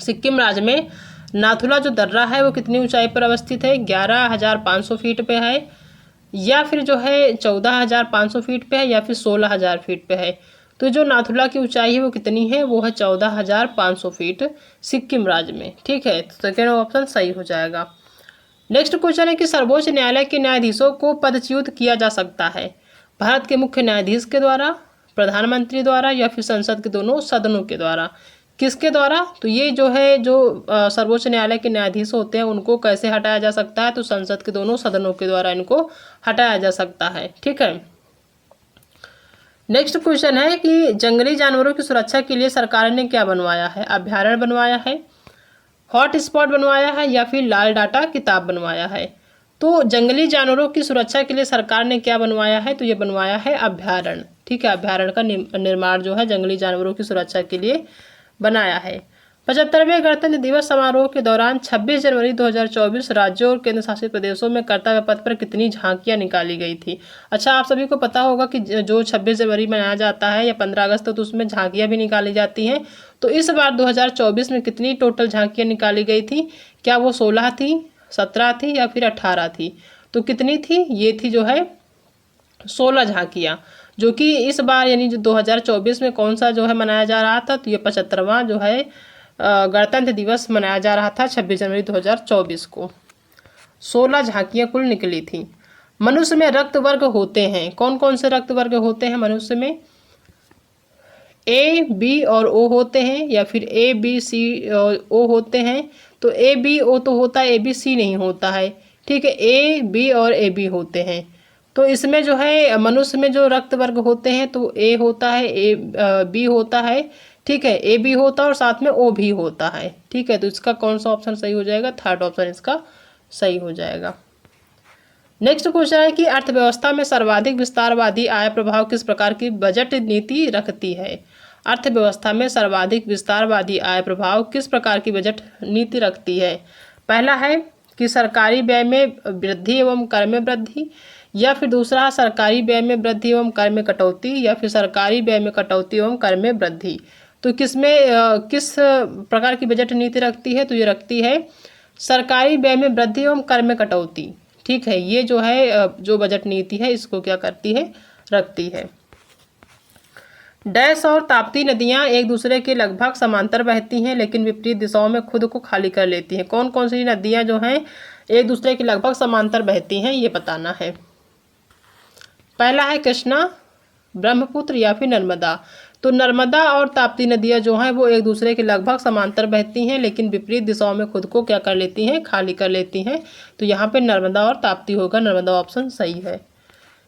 सिक्किम राज्य में नाथुला जो दर्रा है वो कितनी ऊंचाई पर अवस्थित है? 11,500 फीट पे है, या फिर जो है 14,500 फीट पे है, या फिर 16,000 फीट पे है? तो जो नाथुला की ऊंचाई है वो कितनी है? वो है 14,500 फीट सिक्किम राज्य में। ठीक है, तो सेकेंड ऑप्शन सही हो जाएगा। नेक्स्ट क्वेश्चन है कि सर्वोच्च न्यायालय के न्यायाधीशों को पदच्युत किया जा सकता है भारत के मुख्य न्यायाधीश के द्वारा, प्रधानमंत्री द्वारा, या फिर संसद के दोनों सदनों के द्वारा? किसके द्वारा? तो ये जो है जो सर्वोच्च न्यायालय के न्यायाधीश होते हैं उनको कैसे हटाया जा सकता है? तो संसद के दोनों सदनों के द्वारा इनको हटाया जा सकता है। ठीक है, नेक्स्ट क्वेश्चन है कि जंगली जानवरों की सुरक्षा के लिए सरकार ने क्या बनवाया है? अभ्यारण्य बनवाया है, हॉट स्पॉट बनवाया है, या फिर लाल डाटा किताब बनवाया है? तो जंगली जानवरों की सुरक्षा के लिए सरकार ने क्या बनवाया है? तो ये बनवाया है अभ्यारण्य। ठीक है, अभ्यारण्य का निर्माण जो है जंगली जानवरों की सुरक्षा के लिए बनाया है। 75वें गणतंत्र दिवस समारोह के दौरान 26 जनवरी 2024 राज्यों और केंद्र शासित प्रदेशों में कर्तव्य पथ पर कितनी झांकियां निकाली गई थी। अच्छा, आप सभी को पता होगा कि जो 26 जनवरी मनाया जाता है या 15 अगस्त, तो उसमें झांकियां भी निकाली जाती हैं। तो इस बार 2024 में कितनी टोटल झांकियां निकाली गई थी? क्या वो 16 थी, 17 थी या फिर 18 थी? तो कितनी थी? ये थी जो है 16 झांकियाँ, जो कि इस बार यानी जो 2024 में कौन सा जो है मनाया जा रहा था, तो ये 75वां जो है गणतंत्र दिवस मनाया जा रहा था 26 जनवरी 2024 को। 16 झांकियाँ कुल निकली थी। मनुष्य में रक्त वर्ग होते हैं, कौन कौन से रक्त वर्ग होते हैं मनुष्य में? ए, बी और ओ होते हैं, या फिर ए, बी, सी और ओ होते हैं। तो ए, बी, ओ तो होता है, ए, बी, सी नहीं होता है। ठीक है, ए, बी और ए, बी होते हैं। तो इसमें जो है मनुष्य में जो रक्त वर्ग होते हैं, तो ए होता है, ए बी होता है, ठीक है, ए बी होता है और साथ में ओ भी होता है। ठीक है, तो इसका कौन सा ऑप्शन सही हो जाएगा? थर्ड ऑप्शन इसका सही हो जाएगा। नेक्स्ट क्वेश्चन है कि अर्थव्यवस्था में सर्वाधिक विस्तारवादी आय प्रभाव किस प्रकार की बजट नीति रखती है? अर्थव्यवस्था में सर्वाधिक विस्तारवादी आय प्रभाव किस प्रकार की बजट नीति रखती है? पहला है कि सरकारी व्यय में वृद्धि एवं कर में वृद्धि, या फिर दूसरा सरकारी व्यय में वृद्धि एवं कर में कटौती, या फिर सरकारी व्यय में कटौती एवं कर में वृद्धि। तो किस प्रकार की बजट नीति रखती है? तो ये रखती है सरकारी व्यय में वृद्धि एवं कर में कटौती। ठीक है, ये जो है जो बजट नीति है इसको क्या करती है? रखती है। डैश और ताप्ती नदियां एक दूसरे के लगभग समांतर बहती हैं लेकिन विपरीत दिशाओं में खुद को खाली कर लेती हैं। कौन कौन सी नदियां जो हैं एक दूसरे के लगभग समांतर बहती हैं, ये बताना है। पहला है कृष्णा, ब्रह्मपुत्र या फिर नर्मदा। तो नर्मदा और ताप्ती नदियां जो हैं वो एक दूसरे के लगभग समांतर बहती हैं लेकिन विपरीत दिशाओं में खुद को क्या कर लेती हैं? खाली कर लेती हैं। तो यहाँ पे नर्मदा और ताप्ती होगा, नर्मदा ऑप्शन सही है।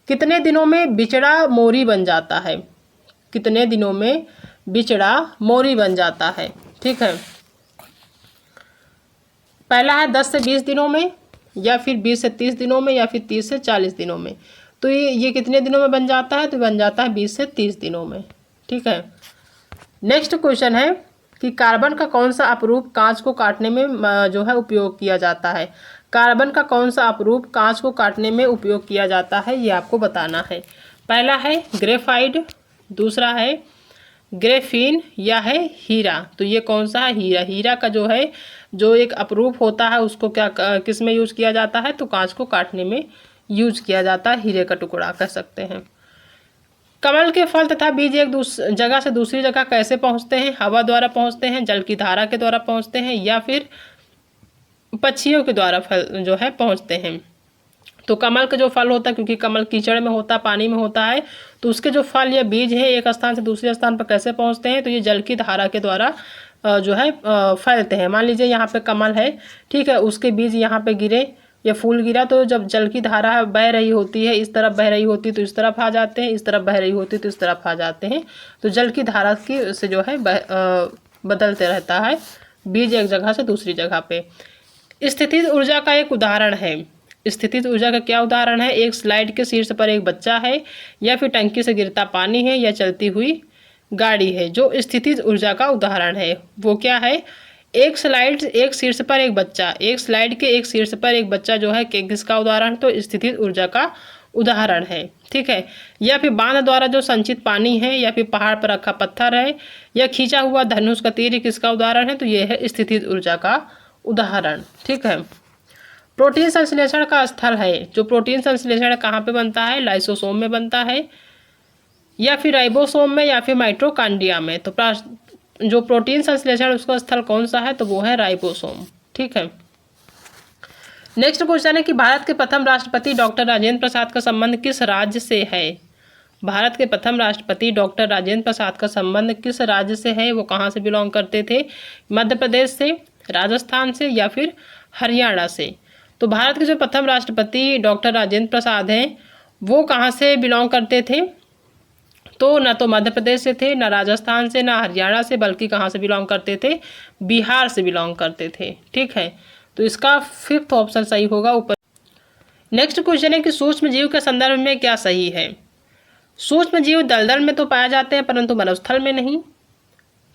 कितने दिनों में बिचड़ा मोरी बन जाता है? कितने दिनों में बिचड़ा मोरी बन जाता है? ठीक है, पहला है 10 से 20 दिनों में, या फिर 20 से 30 दिनों में, या फिर 30 से 40 दिनों में। तो ये कितने दिनों में बन जाता है? तो बन जाता है 20 से 30 दिनों में। ठीक है, नेक्स्ट क्वेश्चन है कि कार्बन का कौन सा अपरूप कांच को काटने में जो है उपयोग किया जाता है? कार्बन का कौन सा अपरूप कांच को काटने में उपयोग किया जाता है, ये आपको बताना है। पहला है ग्रेफाइट, दूसरा है ग्रेफीन, या है हीरा। तो ये कौन सा है? हीरा। हीरा का जो है जो एक अपरूप होता है उसको क्या किस में यूज किया जाता है? तो कांच को काटने में यूज किया जाता है, हीरे का टुकड़ा कह सकते हैं। कमल के फल तथा बीज एक जगह से दूसरी जगह कैसे पहुंचते हैं? हवा द्वारा पहुंचते हैं, जल की धारा के द्वारा पहुंचते हैं, या फिर पक्षियों के द्वारा फल जो है पहुंचते हैं। तो कमल का जो फल होता है, क्योंकि कमल कीचड़ में होता है, पानी में होता है, तो उसके जो फल या बीज है एक स्थान से दूसरे स्थान पर कैसे पहुंचते हैं? तो ये जल की धारा के द्वारा जो है फैलते हैं। मान लीजिए यहाँ पे कमल है, ठीक है, उसके बीज यहाँ पे गिरे या फूल गिरा, तो जब जल की धारा बह रही होती है, इस तरफ बह रही होती है तो इस तरफ आ जाते हैं, इस तरफ बह रही होती है तो इस तरफ आ जाते हैं। तो जल की धारा की से जो है बदलते रहता है बीज एक जगह से दूसरी जगह पे। स्थितिज ऊर्जा का एक उदाहरण है। स्थितिज ऊर्जा का क्या उदाहरण है? एक स्लाइड के शीर्ष पर एक बच्चा है, या फिर टंकी से गिरता पानी है, या चलती हुई गाड़ी है। जो स्थितिज ऊर्जा का उदाहरण है वो क्या है? एक स्लाइड एक शीर्ष पर एक बच्चा, एक स्लाइड के एक शीर्ष पर एक बच्चा जो है किसका उदाहरण? तो स्थितिज ऊर्जा का उदाहरण है। ठीक है, या फिर बांध द्वारा जो संचित पानी है, या फिर पहाड़ पर रखा पत्थर है, या खींचा हुआ धनुष का तीर किसका उदाहरण है? तो ये है स्थितिज ऊर्जा का उदाहरण। ठीक है, प्रोटीन संश्लेषण का स्थल है। जो प्रोटीन संश्लेषण कहाँ पे बनता है? लाइसोसोम में बनता है, या फिर राइबोसोम में, या फिर माइटोकॉन्ड्रिया में। तो जो प्रोटीन संश्लेषण उसका स्थल कौन सा है? तो वो है राइबोसोम। ठीक है, नेक्स्ट क्वेश्चन है कि भारत के प्रथम राष्ट्रपति डॉक्टर राजेंद्र प्रसाद का संबंध किस राज्य से है? भारत के प्रथम राष्ट्रपति डॉक्टर राजेंद्र प्रसाद का संबंध किस राज्य से है? वो कहाँ से बिलोंग करते थे? मध्य प्रदेश से, राजस्थान से, या फिर हरियाणा से। तो भारत के जो प्रथम राष्ट्रपति डॉक्टर राजेंद्र प्रसाद हैं वो कहाँ से बिलोंग करते थे? तो न तो मध्य प्रदेश से थे, न राजस्थान से, न हरियाणा से, बल्कि कहाँ से बिलोंग करते थे? बिहार से बिलोंग करते थे। ठीक है, तो इसका 5th ऑप्शन सही होगा ऊपर। नेक्स्ट क्वेश्चन है कि सूक्ष्म जीव के संदर्भ में क्या सही है? सूक्ष्म जीव दलदल में तो पाए जाते हैं परंतु मरुस्थल में नहीं।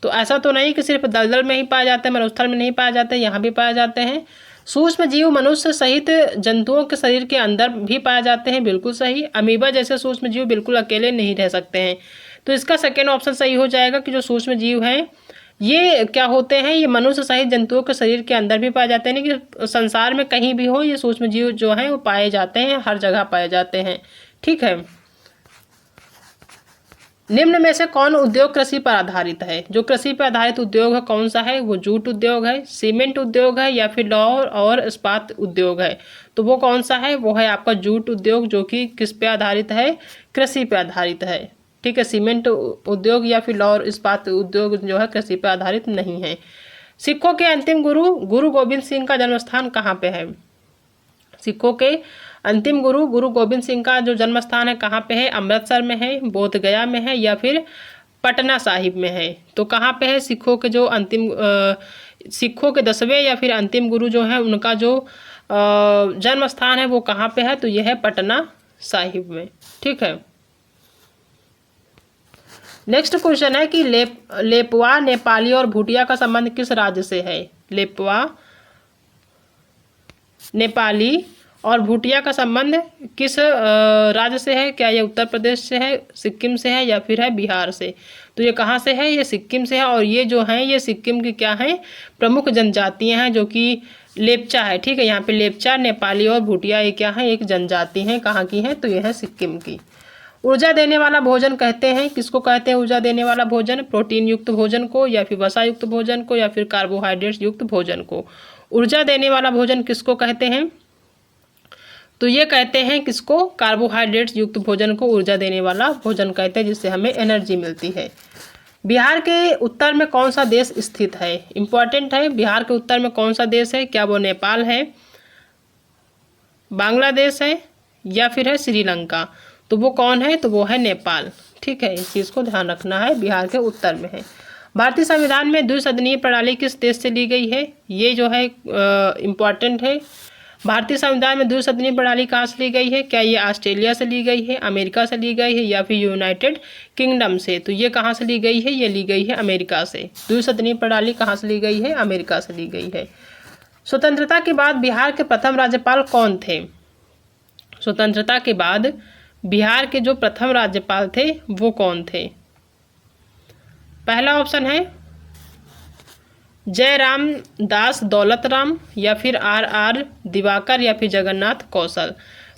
तो ऐसा तो नहीं कि सिर्फ दलदल में ही पाए जाते हैं, मरुस्थल में नहीं पाए जाते, यहाँ भी पाए जाते हैं। सूक्ष्म जीव मनुष्य सहित जंतुओं के शरीर के अंदर भी पाए जाते हैं, बिल्कुल सही। अमीबा जैसे सूक्ष्म जीव बिल्कुल अकेले नहीं रह सकते हैं। तो इसका सेकेंड ऑप्शन सही हो जाएगा कि जो सूक्ष्म जीव हैं ये क्या होते हैं, ये मनुष्य सहित जंतुओं के शरीर के अंदर भी पाए जाते हैं, यानी कि संसार में कहीं भी हो ये सूक्ष्म जीव जो हैं वो पाए जाते हैं, हर जगह पाए जाते हैं। ठीक है। निम्न में से कौन उद्योग कृषि पर आधारित है? जो कृषि पर आधारित उद्योग है कौन सा है? वो जूट उद्योग है, सीमेंट उद्योग है, या फिर लौह और इस्पात उद्योग है? तो वो कौन सा है? वो है आपका जूट उद्योग, जो कि किस पे आधारित है? कृषि पे आधारित है। ठीक है। सीमेंट उद्योग या फिर लौह और इस्पात उद्योग जो है कृषि पे आधारित नहीं है। सिखों के अंतिम गुरु गुरु गोविंद सिंह का जन्म स्थान कहाँ पे है? सिखों के अंतिम गुरु गुरु गोविंद सिंह का जो जन्म स्थान है कहाँ पे है? अमृतसर में है, बोध गया में है, या फिर पटना साहिब में है? तो कहाँ पे है सिखों के जो अंतिम सिखों के 10वें या फिर अंतिम गुरु जो है उनका जो जन्म स्थान है वो कहाँ पे है? तो यह है पटना साहिब में। ठीक है। नेक्स्ट क्वेश्चन है कि लेपवा, नेपाली और भूटिया का संबंध किस राज्य से है? लेपवा, नेपाली और भूटिया का संबंध किस राज्य से है? क्या ये उत्तर प्रदेश से है, सिक्किम से है, या फिर है बिहार से? तो ये कहाँ से है? ये सिक्किम से है। और ये जो हैं ये सिक्किम की क्या हैं? प्रमुख जनजातियां हैं, जो कि लेपचा है। ठीक है। यहाँ पे लेपचा, नेपाली और भूटिया ये क्या है? एक जनजाति हैं। कहाँ की हैं? तो ये है सिक्किम की। ऊर्जा देने वाला भोजन कहते हैं, किसको कहते हैं ऊर्जा देने वाला भोजन? प्रोटीन युक्त भोजन को, या फिर वसा युक्त भोजन को, या फिर कार्बोहाइड्रेट युक्त भोजन को? ऊर्जा देने वाला भोजन किसको कहते हैं? तो ये कहते हैं किसको? कार्बोहाइड्रेट्स युक्त भोजन को ऊर्जा देने वाला भोजन कहते हैं, जिससे हमें एनर्जी मिलती है। बिहार के उत्तर में कौन सा देश स्थित है? इंपॉर्टेंट है। बिहार के उत्तर में कौन सा देश है? क्या वो नेपाल है, बांग्लादेश है, या फिर है श्रीलंका? तो वो कौन है? तो वो है नेपाल। ठीक है। इस चीज़ को ध्यान रखना है। बिहार के उत्तर में है। भारतीय संविधान में द्विसदनीय प्रणाली किस देश से ली गई है? ये जो है इम्पॉर्टेंट है। भारतीय संविधान में द्विसदनीय प्रणाली कहाँ से ली गई है? क्या ये ऑस्ट्रेलिया से ली गई है, अमेरिका से ली गई है, या फिर यूनाइटेड किंगडम से? तो ये कहाँ से ली गई है? ये ली गई है अमेरिका से। द्विसदनीय प्रणाली कहाँ से ली गई है? अमेरिका से ली गई है। स्वतंत्रता के बाद बिहार के प्रथम राज्यपाल कौन थे? स्वतंत्रता के बाद बिहार के जो प्रथम राज्यपाल थे वो कौन थे? पहला ऑप्शन है जयराम दास दौलतराम, या फिर आर दिवाकर, या फिर जगन्नाथ कौशल।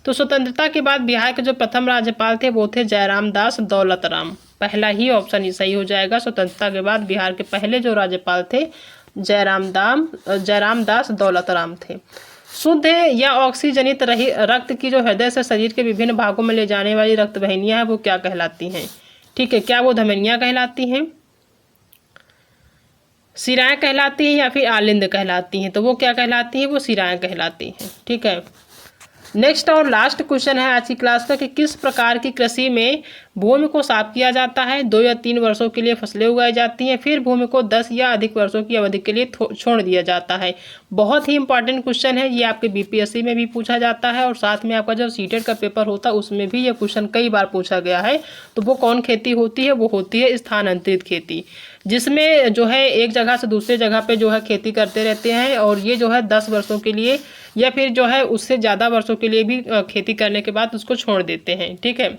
तो स्वतंत्रता के बाद बिहार के जो प्रथम राज्यपाल थे वो थे जयराम दास दौलतराम। पहला ही ऑप्शन ही सही हो जाएगा। स्वतंत्रता के बाद बिहार के पहले जो राज्यपाल थे जयराम दास दौलतराम थे। शुद्ध या ऑक्सीजनित रक्त की जो हृदय से शरीर के विभिन्न भागों में ले जाने वाली रक्त वाहिनियां हैं वो क्या कहलाती हैं? ठीक है। क्या वो धमनियां कहलाती हैं, शिराएं कहलाती हैं, या फिर आलिंद कहलाती हैं? तो वो क्या कहलाती हैं? वो शिराएं कहलाती हैं। ठीक है। नेक्स्ट और लास्ट क्वेश्चन है आज की क्लास का कि किस प्रकार की कृषि में भूमि को साफ किया जाता है? 2 या 3 वर्षों के लिए फसलें उगाई जाती हैं, फिर भूमि को 10 या अधिक वर्षों की अवधि के लिए छोड़ दिया जाता है। बहुत ही इंपॉर्टेंट क्वेश्चन है ये। आपके बीपीएससी में भी पूछा जाता है, और साथ में आपका जो सीटेट का पेपर होता है उसमें भी ये क्वेश्चन कई बार पूछा गया है। तो वो कौन खेती होती है? वो होती है स्थानांतरित खेती, जिसमें जो है एक जगह से दूसरे जगह पे जो है खेती करते रहते हैं, और ये जो है 10 वर्षों के लिए या फिर जो है उससे ज़्यादा वर्षों के लिए भी खेती करने के बाद उसको छोड़ देते हैं। ठीक है।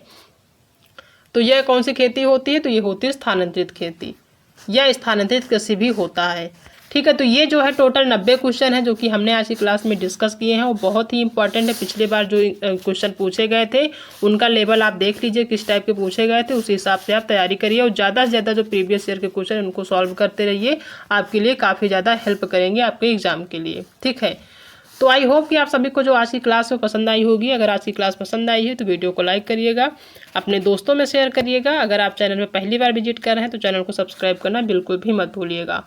तो यह कौन सी खेती होती है? तो ये होती है स्थानांतरित खेती, या स्थानांतरित कृषि भी होता है। ठीक है। तो ये जो है टोटल 90 क्वेश्चन है जो कि हमने आज की क्लास में डिस्कस किए हैं, वो बहुत ही इंपॉर्टेंट है। पिछले बार जो क्वेश्चन पूछे गए थे उनका लेवल आप देख लीजिए किस टाइप के पूछे गए थे, उस हिसाब से आप तैयारी करिए, और ज़्यादा से ज़्यादा जो प्रीवियस ईयर के क्वेश्चन उनको सॉल्व करते रहिए। आपके लिए काफ़ी ज़्यादा हेल्प करेंगे आपके एग्जाम के लिए। ठीक है। तो आई होप कि आप सभी को जो आज की क्लास में पसंद आई होगी। अगर आज की क्लास पसंद आई है तो वीडियो को लाइक करिएगा, अपने दोस्तों में शेयर करिएगा। अगर आप चैनल में पहली बार विजिट कर रहे हैं तो चैनल को सब्सक्राइब करना बिल्कुल भी मत भूलिएगा।